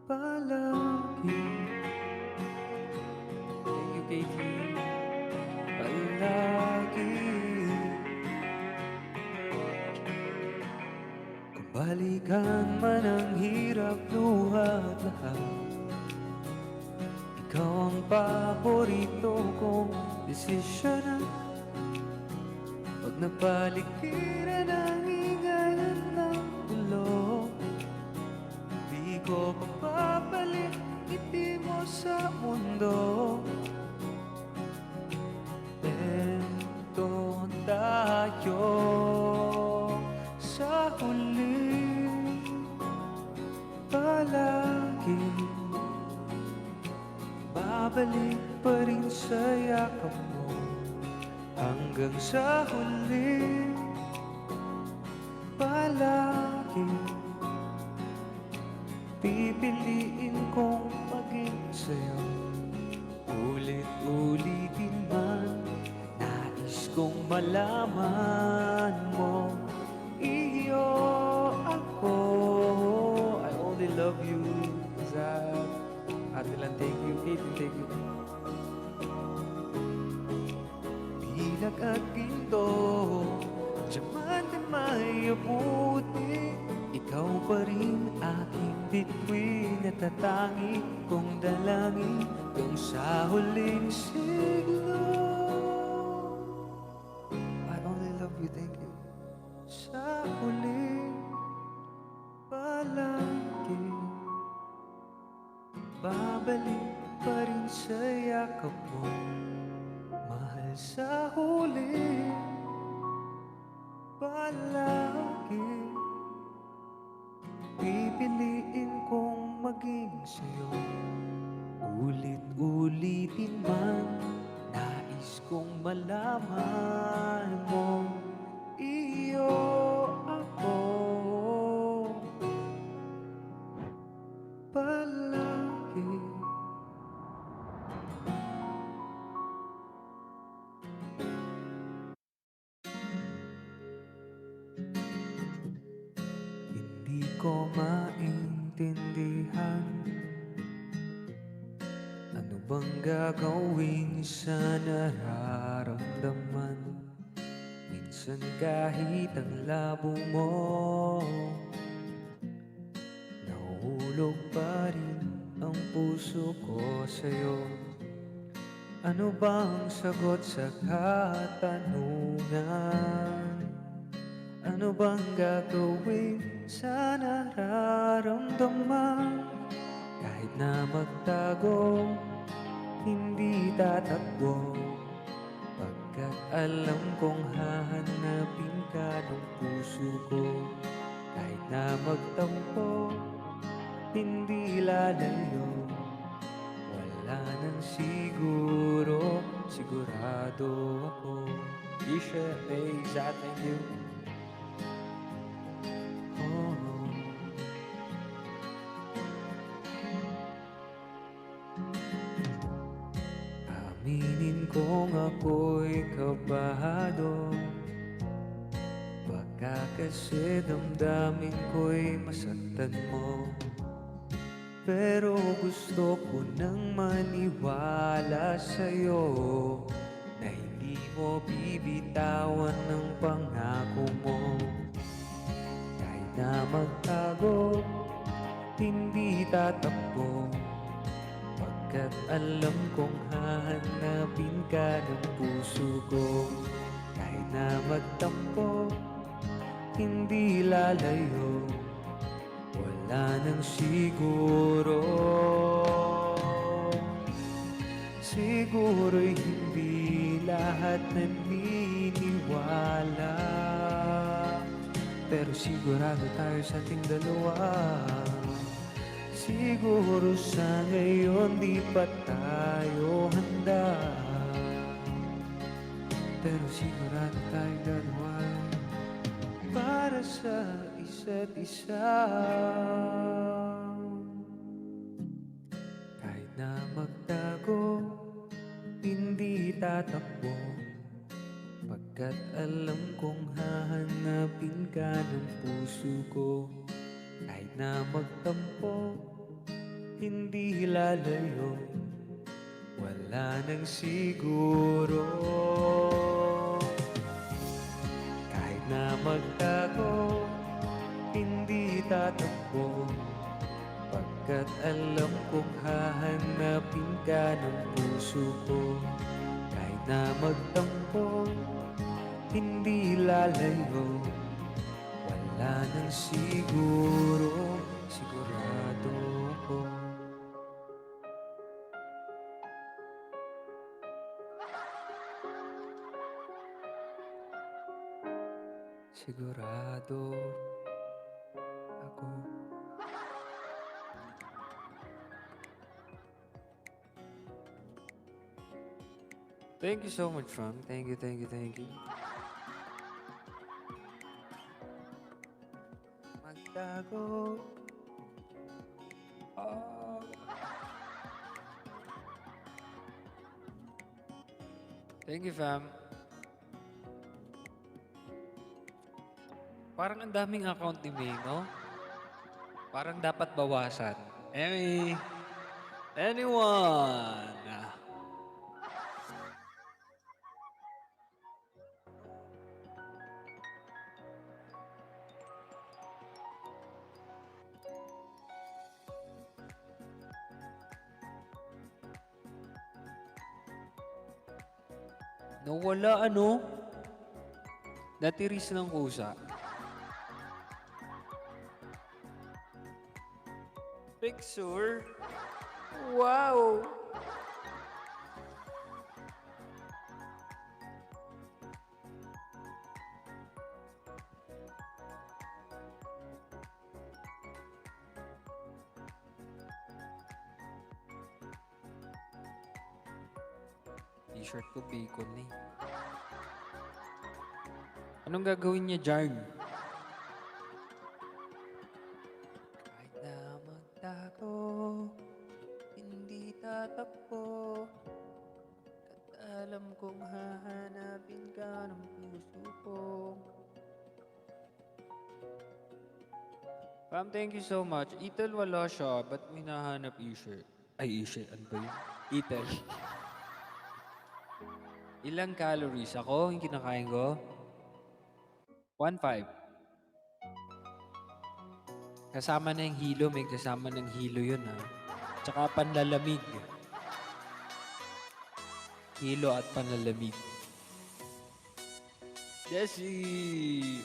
palagi. Thank you, Katie. Palagi. Kung balikan man ang hirap luhat lahat, ikaw ang paborito kong desisyonan. Pag napaligiran ang ingayan ng ulo, di ko papabalik ngiti mo sa mundo. Eto tayo sa huli palagi, babalik pa rin sa yakap mo. Hanggang sa huli palagi pipiliin kong maging sa'yo. Ulit-ulitin man, nais kong malaman mo, iyo ako naman. Thank you, Aiden. Thank you. Pilak at ginto, diamante may abuti. Ikaw pa rin aking bituin at tatangi kong dalangin kung sa huling siglo. I only love you. Thank you. Sa huling palagi, babalik pa rin sa yakap mo. Mahal sa huling palagi, pipiliin kong maging sa'yo. Ulit-ulitin man, nais kong malaman mo, iyo ako palagi. Hindi ko maintindihan ano bang gagawin sa nararamdaman. Minsan kahit ang labo mo, nahulog pa rin ang puso ko sa'yo. Ano bang sagot sa katanungan? Ano bang gagawin sa nararamdaman? Kahit na magtago, hindi tatakbo, pagkat alam kong hahanapin ka ng puso ko. Kahit na magtampo, hindi lalayo, wala nang siguro, sigurado ako. Isha, May, Zat, thank you. Oh. Aminin kong ako'y kabahado, baka kasi damdamin ko'y masaktan mo. Pero gusto ko nang maniwala sa'yo na hindi mo bibitawan ng pangako mo. Kahit na magtago, hindi tatakbo, pagkat alam kong hahanapin ka ng puso ko. Kahit na magtampo, hindi lalayo, wala nang siguro. Siguro'y hindi lahat naniniwala, pero sigurado tayo sa ating dalawa. Siguro sa ngayon di pa tayo handa, pero sigurado tayong dalawa para sa isa't isa. Kahit na magtago, hindi tatakbo, pagkat alam kong hahanapin ka ng puso ko. Kahit na magtampo, hindi lalayo, wala nang siguro. Kahit na magtago, hindi tatakbo, pagkat alam kong hahanapin ka ng puso ko. Kahit na magtampo, hindi lalayo, wala nang siguro, sigurado ako. Sigurado ako. Thank you so much, fam. Thank you, thank you, thank you. Magtago, Ah. Thank you, fam. Parang ang daming account ni May, no? Parang dapat bawasan. Eh, Anyone? Nawala ano? Natiris ng kusa. Picture? Wow! T-shirt ko bacon na eh. Anong gagawin niya, Jarn? Kahit na magtago, hindi tatakbo. At alam kong hahanapin ka ng puso ko. Pam, thank you so much. Itel wala siya. Ba't may nahanap Isher? Ay, Isher. Ano ba yun? Itel. Ilang calories? Ako, yung kinakain ko? 1.5. Kasama na yung hilo. May kasama ng hilo yun, ha? Tsaka panlalamig. Hilo at panlalamig. Desi!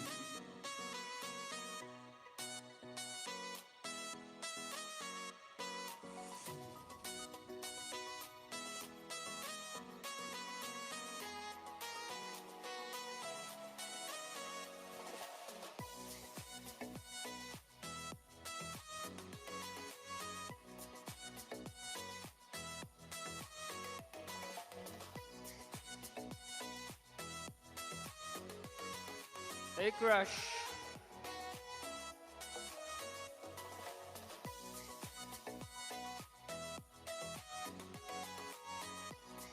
Hey, crush!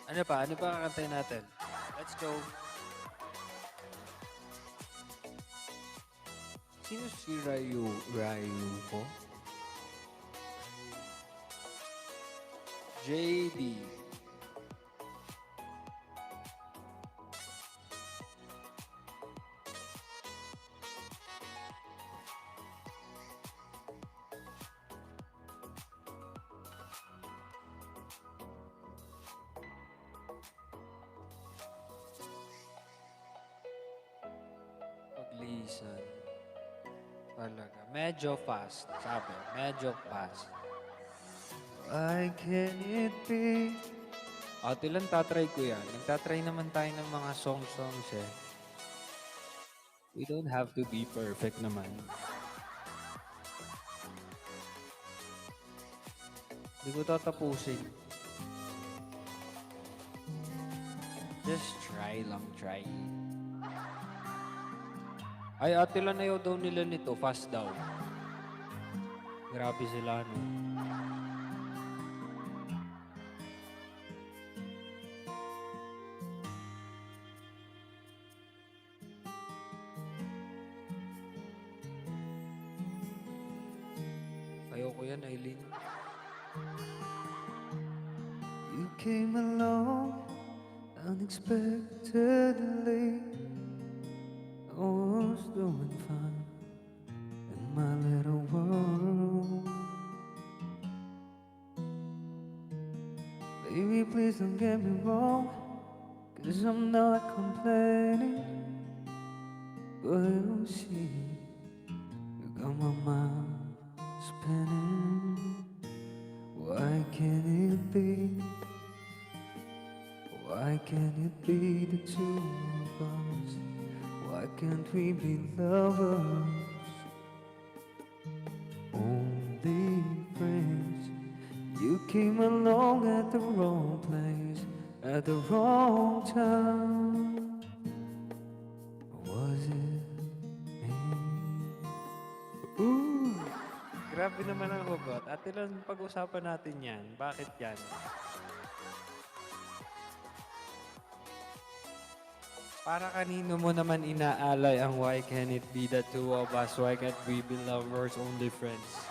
Ano pa? Ano pa kakantay natin? Let's go. Sino si Rayu ko? JD. Paglisan. Talaga. Medyo fast. Sabi. Medyo fast. Why can it be? At ilan tatry ko yan. Nagtatry naman tayo ng mga songs eh. We don't have to be perfect naman. Hindi ko tatapusin. Just try lang, try. Ay, ate lang ayaw daw nila nito. Fast daw. Grabe sila, no? Ayoko yan, Aileen. You came along unexpectedly. I was doing fine in my little world. Baby, please don't get me wrong, 'cause I'm not complaining. But you see, you got my mind spinning. Why can't it be? Why can't it be the two of us? Why can't we be lovers? Only friends. You came along at the wrong place, at the wrong time. Was it me? Ooh! Grabe naman ang hugot. At ilan pag-usapan natin yan? Bakit yan? Para kanino mo naman inaalay ang why can it be the two of us? Why can't we be lovers, only friends?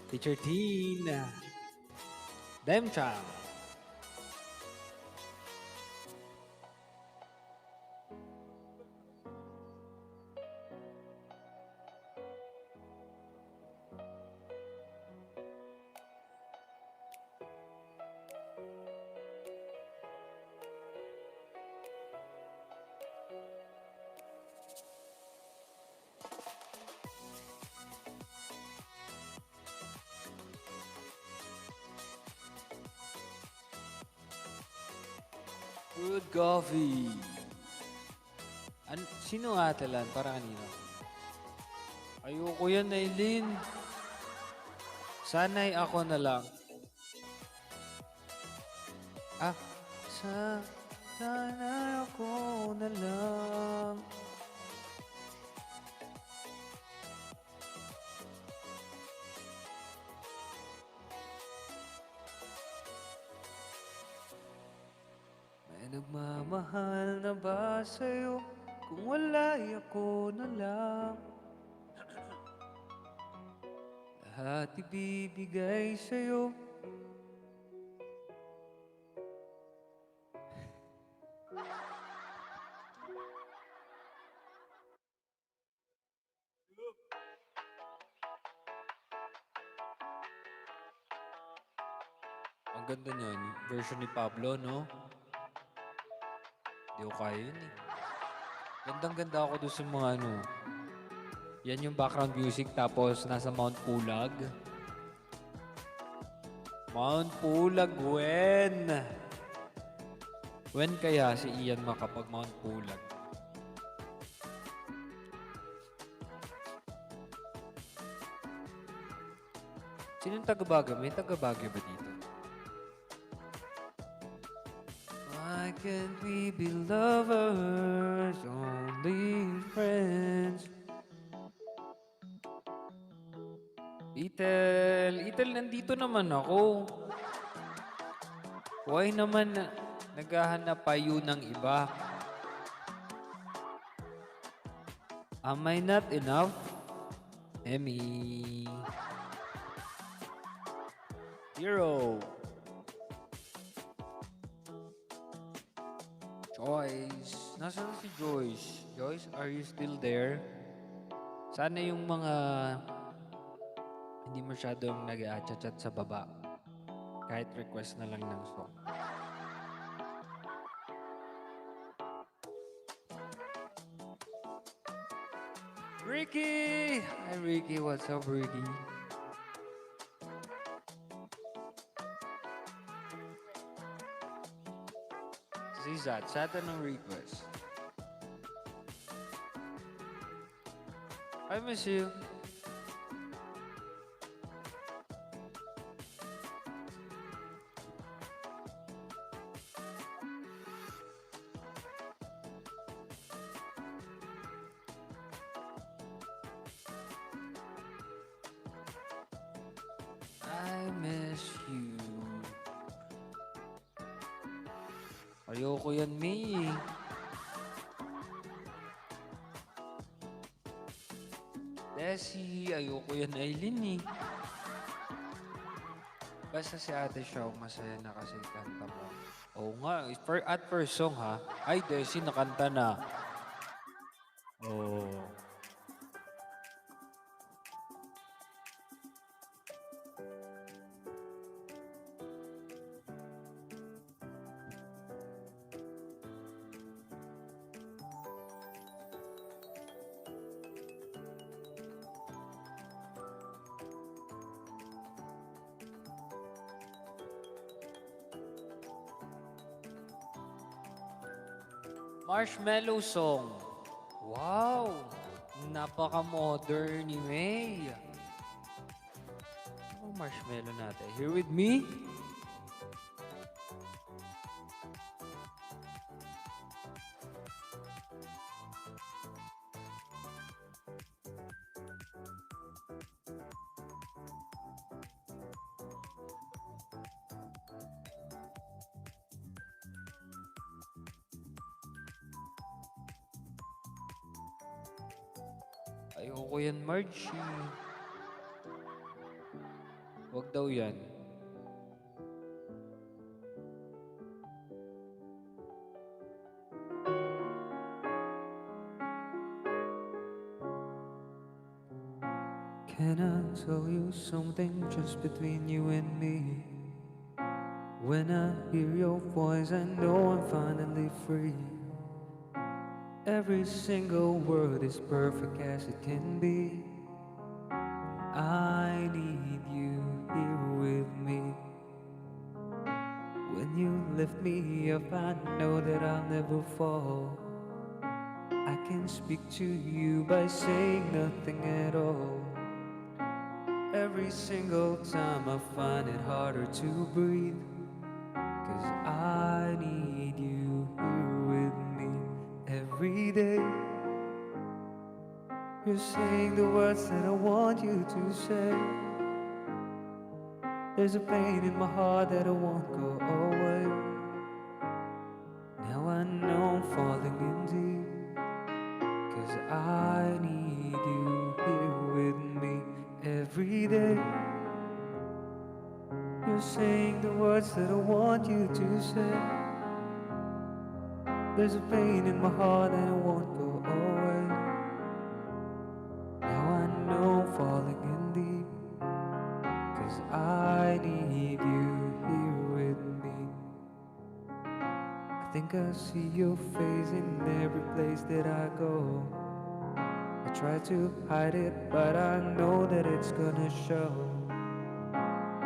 Teacher Teen. Dem Chang. Good coffee. Sino nga talan? Para kanino? Ayoko yan, Aileen. Sana'y ako na lang. Ah, sana'y ako na lang. May nagmamahal na ba sa'yo? Kung wala'y ako na lang. Lahat ibibigay sa'yo. Ang ganda niyan. Version ni Pablo, no? Di ko kaya yun eh. Gandang-ganda ako doon sa mga ano. Yan yung background music tapos nasa Mount Pulag. Mount Pulag, when? When kaya si Ian makapag Mount Pulag? Sinong taga-Baguio? May taga-Baguio ba dito? Why can't we be lovers, only friends? Itel, nandito naman ako. Why naman naghahanap pa yun ng iba? Am I not enough? Emmy. Hero. Joyce. Nasaan si Joyce? Joyce, are you still there? Sana yung mga hindi masyadong nag-a-chat sa baba. Kahit request na lang ng song. Ricky! Hi, Ricky. What's up, Ricky? Zizat, sa atin ng request. I miss you. I miss you. Ayoko yan, May. Desi, ayoko yan, Aileen eh. Basta si Ate Shaw, masaya na kasi kanta mo. Oo nga, at first song ha. Ay, Desi, nakanta na. Oo. Marshmallow Song. Wow! Napaka-modern ni May. Ano ang marshmallow natin? Here with me? Ayoko yan, Margie. Wag daw yan. Can I tell you something just between you and me? When I hear your voice, I know I'm finally free. Every single word is perfect as it can be. I need you here with me. When you lift me up, I know that I'll never fall. I can speak to you by saying nothing at all. Every single time I find it harder to breathe, 'cause I need you here with me every day. You're saying the words that I want you to say. There's a pain in my heart that I won't go away. Now I know I'm falling in deep, 'cause I need you here with me every day. You're saying the words that I want you to say. There's a pain in my heart that I won't go away. Now I know I'm falling in deep, 'cause I need you here with me. I think I see your face in every place that I go. I try to hide it, but I know that it's gonna show.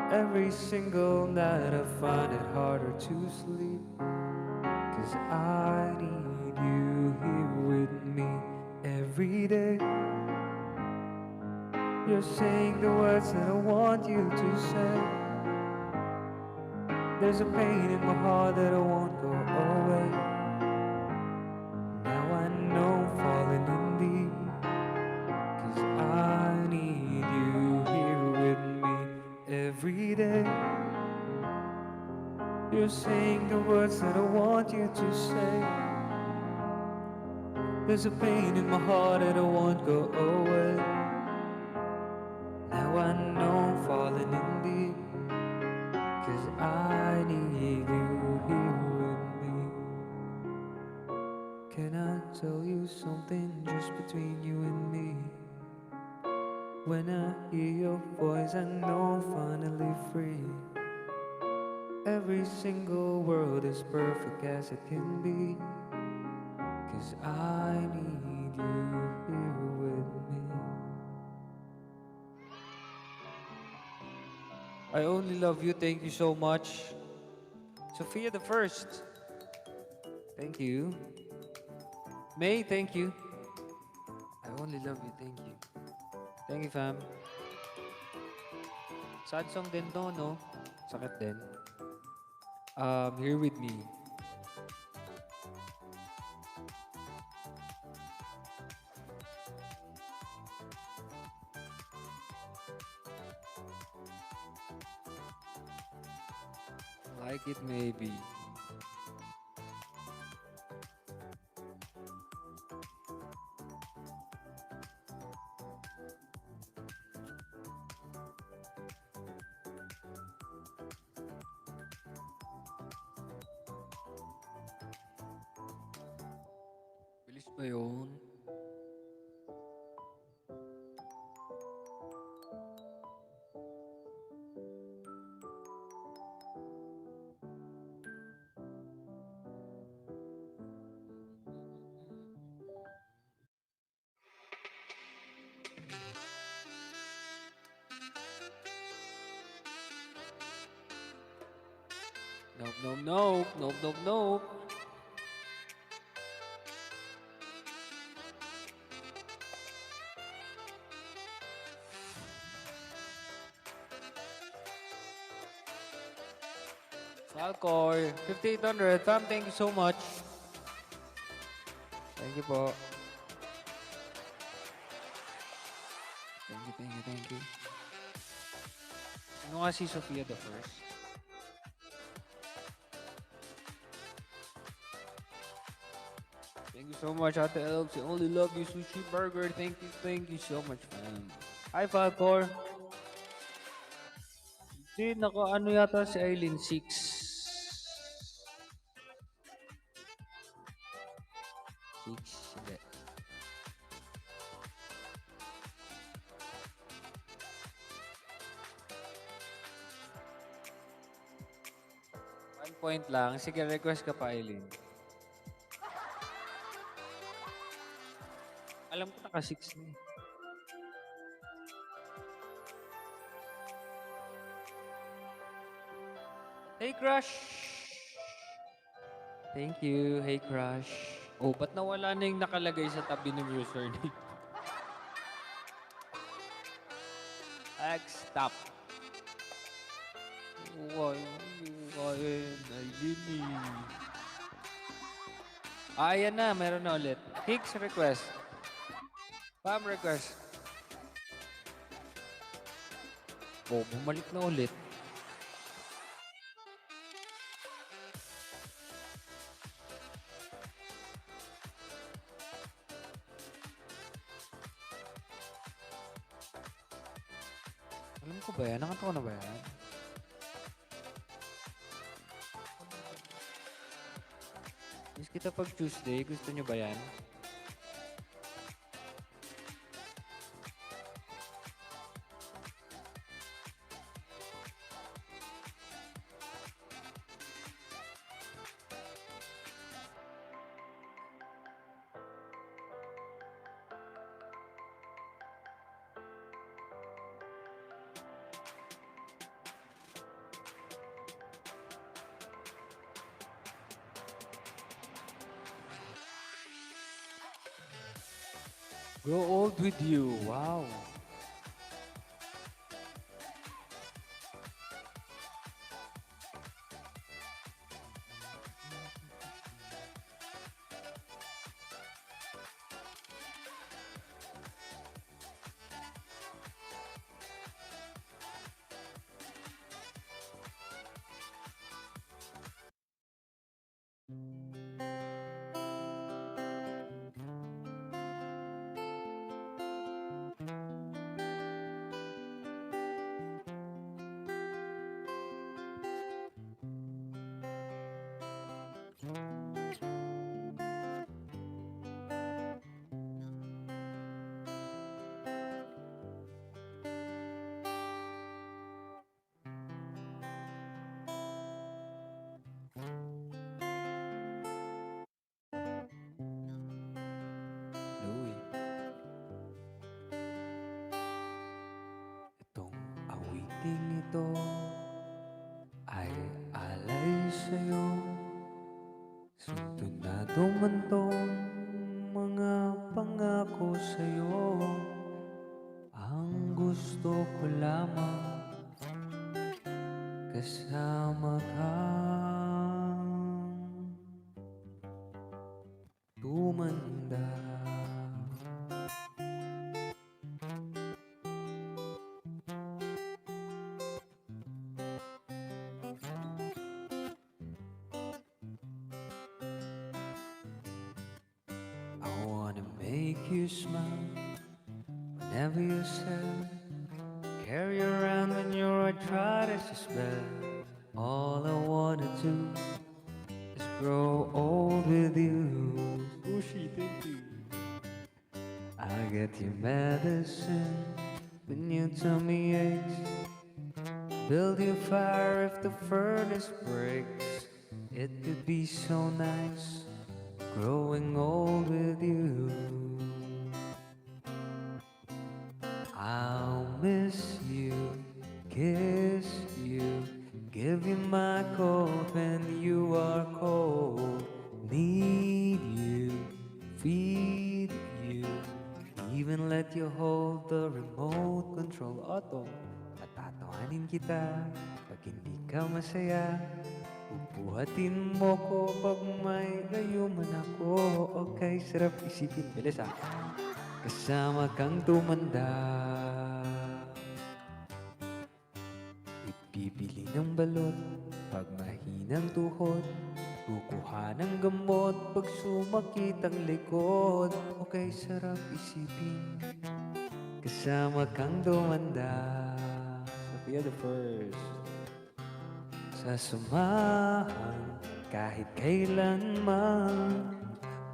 Every single night I find it harder to sleep, 'cause I need you here with me every day. You're saying the words that I want you to say. There's a pain in my heart that I won't go away. Now I know I'm falling in deep, 'cause I need you here with me every day. You're saying the words that I want you to say. There's a pain in my heart that I won't go away. Now I know I'm falling in deep, 'cause I need you here with me. Can I tell you something just between you and me? When I hear your voice, I know I'm finally free. Every single word is perfect as it can be, 'cause I need you here with me. I only love you. Thank you so much. Sophia the First. Thank you. May, thank you. I only love you. Thank you. Thank you, fam. Sad song din to, no? Sakit din. Here with me. Like it maybe. Bilis ba yun? Nope, nope, nope. Nope, nope, nope. Falcor, 5,800. Fam, thank you so much. Thank you po. Thank you, thank you, thank you. Ano nga si Sophia the First? Thank you so much, Ate Elves. I only love you, Sushi Burger. Thank you so much, fam. Hi, Falcor. Hindi, ano yata si Eileen, 6. 6, hindi. One point lang. Sige, request ka pa, Eileen. Alam ko naka-6 na eh. Hey, Crush! Thank you. Hey, Crush. Oh, ba't nawala na yung nakalagay sa tabi ng username? Stop. Why? Eileen eh. Ayan na. Meron na ulit. Kicks request. Pam request. Oh, bumalik na ulit. Alam ko ba yan? Nakanta ko na ba yan? Miss kita pag Tuesday. Gusto nyo ba yan? Grow old with you. Wow. Louie. Itong awiting ito ay alay sa'yo. Sintunado man tong mga pangako sa'yo. Ang gusto ko lamang kasama ka. Tumanda. I wanna make you smile whenever you're sad. Carry around when your arthritis is bad. All I wanna do is grow old with you. Sushi, thank you. I get your medicine when your tummy aches. Build your fire if the furnace breaks. It could be so nice growing old with you. I'll miss you, kiss you, give you my coat when you are cold. Need you, feed you, even let you hold the remote control auto. Patatawanin kita pag hindi ka masaya. Bubuhatin mo ko pag may gayuman ako. Okay, sarap isipin. Bilis ah. Kasama kang tumanda. Ipibili ng balot pag mahinang tuhod. Kukuha ng gamot pag sumakit ang likod. Okay, sarap isipin. Kasama kang tumanda. Sophia the first. Sasamahan kahit kailanman.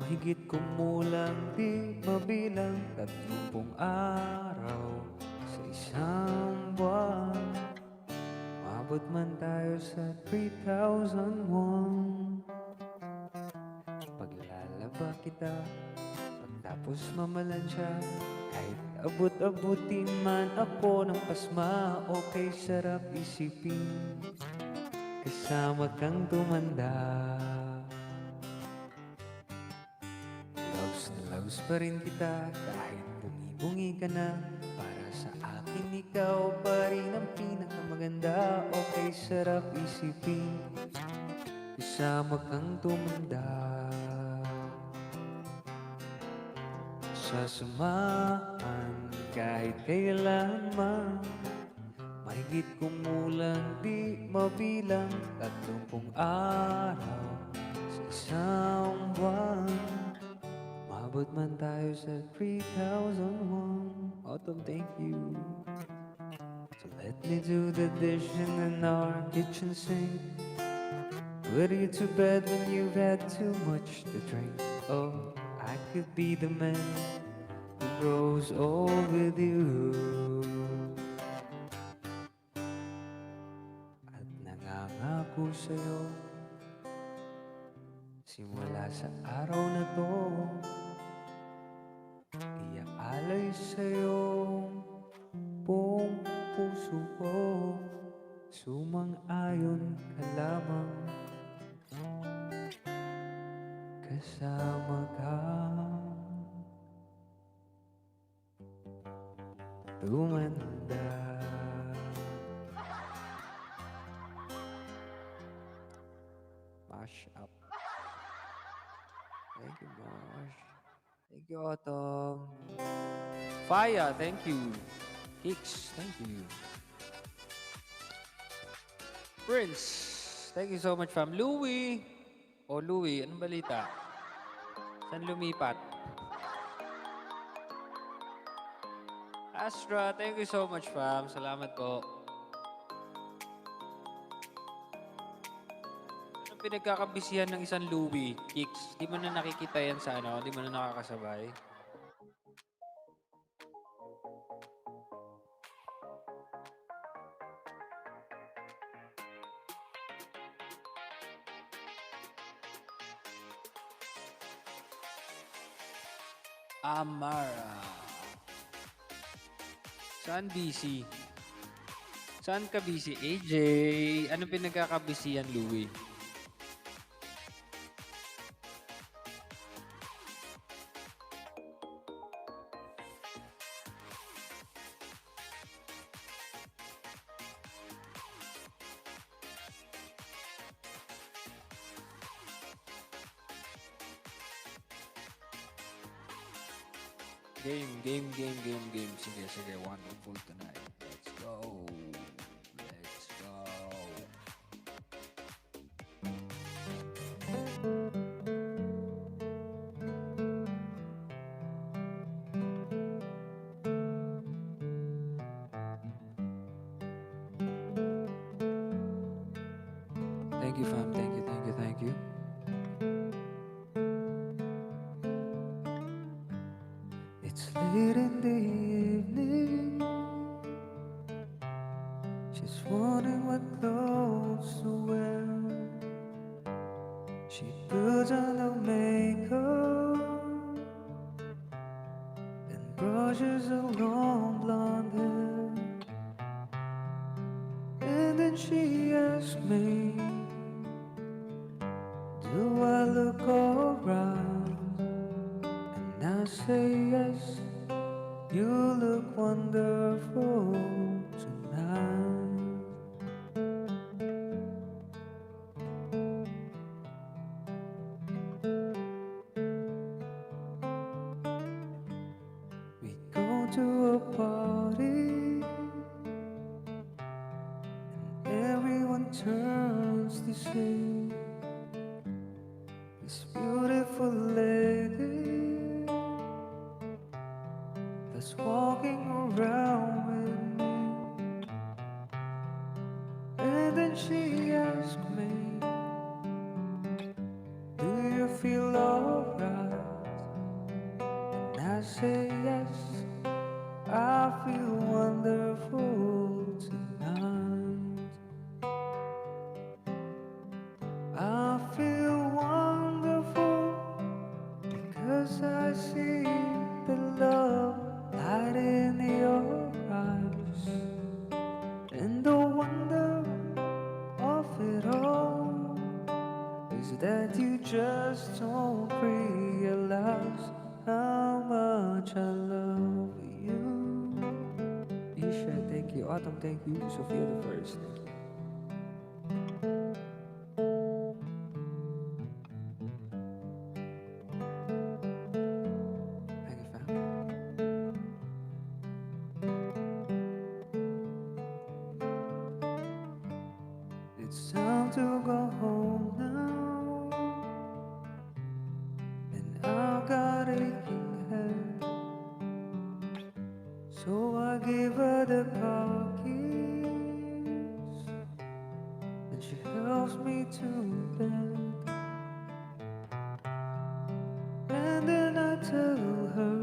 Mahigit kumulang di mabilang 30 araw sa isang buwan. Mabot man tayo sa 3001. Paglalaba kita pagtapos mamalansya. Kahit abot-abutin man ako ng pasma, okay sarap isipin kasama kang tumanda. Loves na loves pa rin kita kahit bungi-bungi ka na. Para sa akin ikaw pa rin ang pinakamaganda. Okay sarap isipin kasama kang tumanda. Sasamahan kahit kailanman. Mahigit kumulang di mabilang 30 araw sa isang buwan. Mabot man tayo sa 3001. Autumn, thank you. So let me do the dishes in our kitchen sink. Put you to bed when you've had too much to drink. Oh, I could be the man who grows old with you. At nangangako sa'yo, simula sa araw na to, iaalay sa'yo buong puso ko. Sumang-ayon ka lamang, kasama ka tumanda. Mash up. Thank you, Mash. Thank you, Autumn. Faya, thank you. Kicks, thank you. Prince, thank you so much, fam. Louie. O Louie, anong balita? Saan lumipat? Astra, thank you so much, fam. Salamat po. Anong pinagkakabisihan ng isang Louie? Kicks, di mo na nakikita yan sa ano? Di mo na nakakasabay? Amara. Saan busy? Saan ka busy? AJ, anong pinagkakabisihan, Louie? Game. Sige. Wonderful tonight. Let's go. Thank you, fam. Thank you. It's late in the evening. She's wondering what clothes to wear. She puts on her makeup and brushes her long blonde hair. And then she asks me, do I look alright? And I say yes, you look wonderful tonight. We go to a party and everyone turns to see this beautiful lady that's walking around with me. And then she asks feel wonderful tonight. I feel wonderful because I see the love light in your eyes, and the wonder of it all is that you just don't realize how much I love you. Isha, thank you. Autumn, thank you. Sophia the first, thank you. Thank you, fam. It's time to go home now, and I've got aching head. So I give her the car keys, and she helps me to bed. And then I tell her,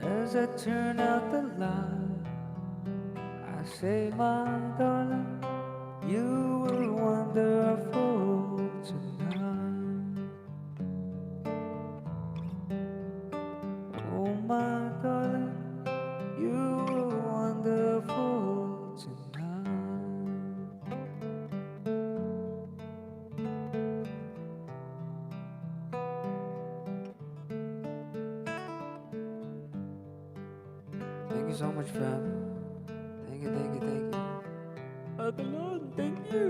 as I turn out the light, I say, my darling, you were wonderful tonight. Oh, my darling, you were wonderful tonight. Thank you so much, fam. Thank you, thank you, thank you. Adelon, thank you.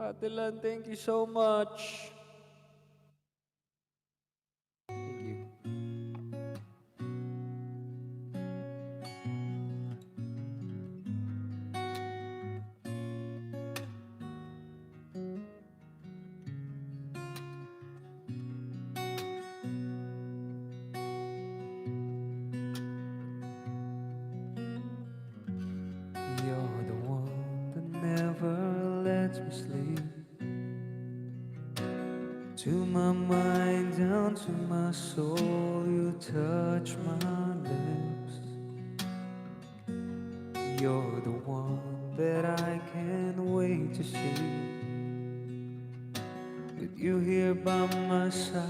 Adelan, thank you so much. Thank you. You're the one that never lets me sleep. To my mind, down to my soul, you touch my lips. You're the one that I can't wait to see. With you here by my side,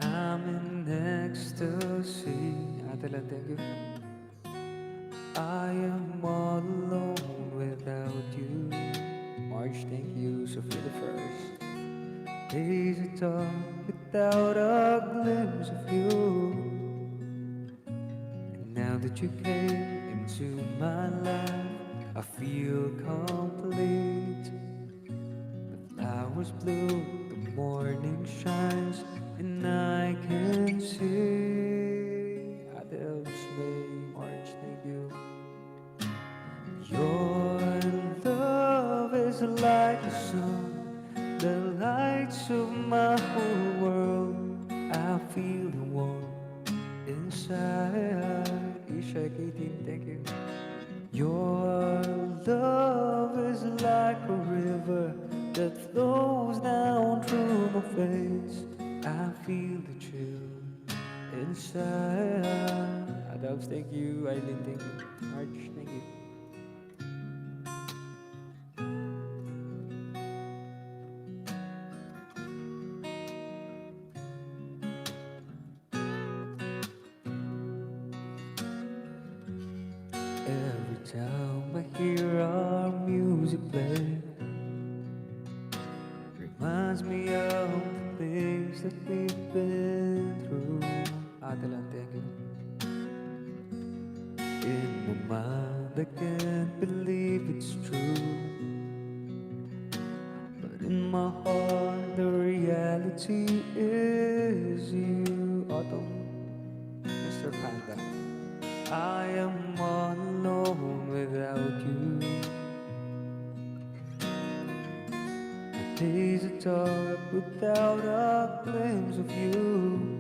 I'm in ecstasy. Adela, thank you. I am all alone without you. March, thank you. Sophia the first. Days are dark without a glimpse of you. And now that you came into my life, I feel complete. The flowers bloom, the morning shines, and I can see. Adele's May, March, thank you. Your love is like the sun that lights up my whole world. I feel the warmth inside. Isha 18, thank you. Your love is like a river that flows down through my face. I feel the chill inside. Adabs, thank you. Eileen, thank you. March, thank you. Every time I hear our music play, reminds me of the things that we've been through. Adelan, thank you. In my mind, I can't believe it's true, but in my heart, the reality is you. Autumn, Mr. Panda. I am all alone without you. The days are dark without a glimpse of you.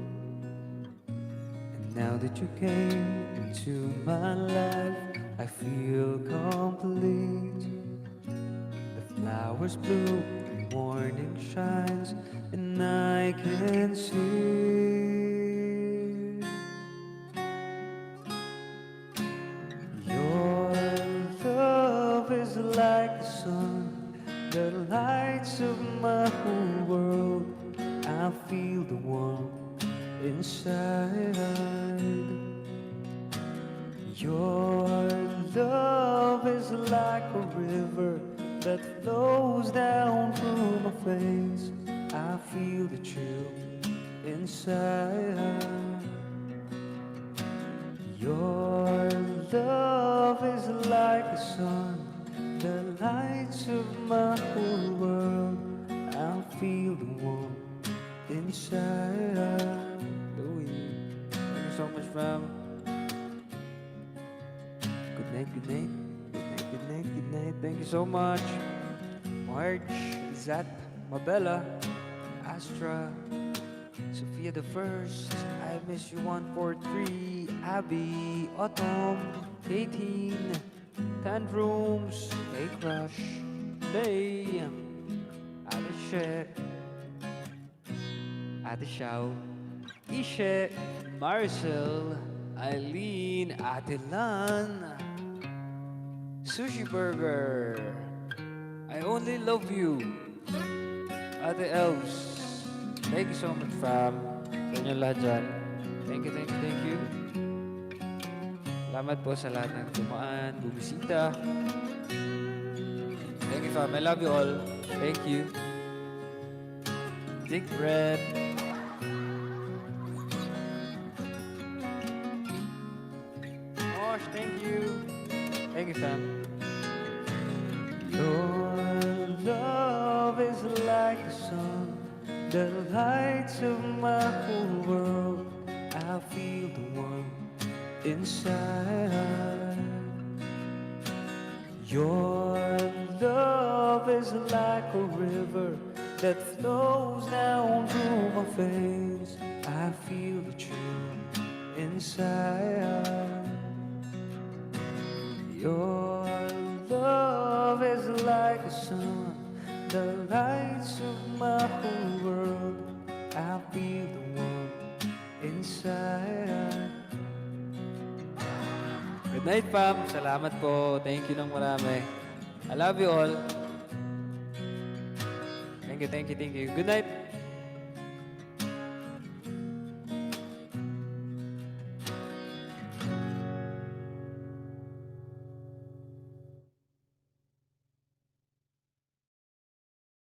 And now that you came into my life, I feel complete. The flowers bloom, the morning shines and I can see your love is like the sun that lights up my whole world. I feel the warmth inside. Your love is like a river that flows down through my veins. I feel the chill inside. Your love is like the sun that lights up my whole world. I feel the warmth inside. Louis, thank you so much, fam. Good night, good night. Good night, good night, good night. Thank you so much. Marge, Zat, Mabella, Astra, Sophia the First, I Miss You 143, Abby, Autumn, 18, Tantrums, Hey Crush, Day, Alishe, Ate Shao, Ishe, Marcel, Eileen, Ate Lan, Sushi Burger, I Only Love You, Ate Elves. Thank you so much, fam. Sa inyo lahat dyan. Thank you, thank you, thank you. Salamat po sa lahat ng dumaan, bumisita. Thank you, fam. I love you all. Thank you. Dick Bread. Mosh, thank you. Thank you, fam. Your love is like the sun that lights up my whole world. I feel the warmth inside. Your love is like a river that flows down through my veins. I feel the chill inside. Your love is like a sun that lights up my whole world. I feel the warmth inside. Good night, fam. Salamat po. Thank you ng marami. I love you all. Thank you, thank you, thank you. Good night.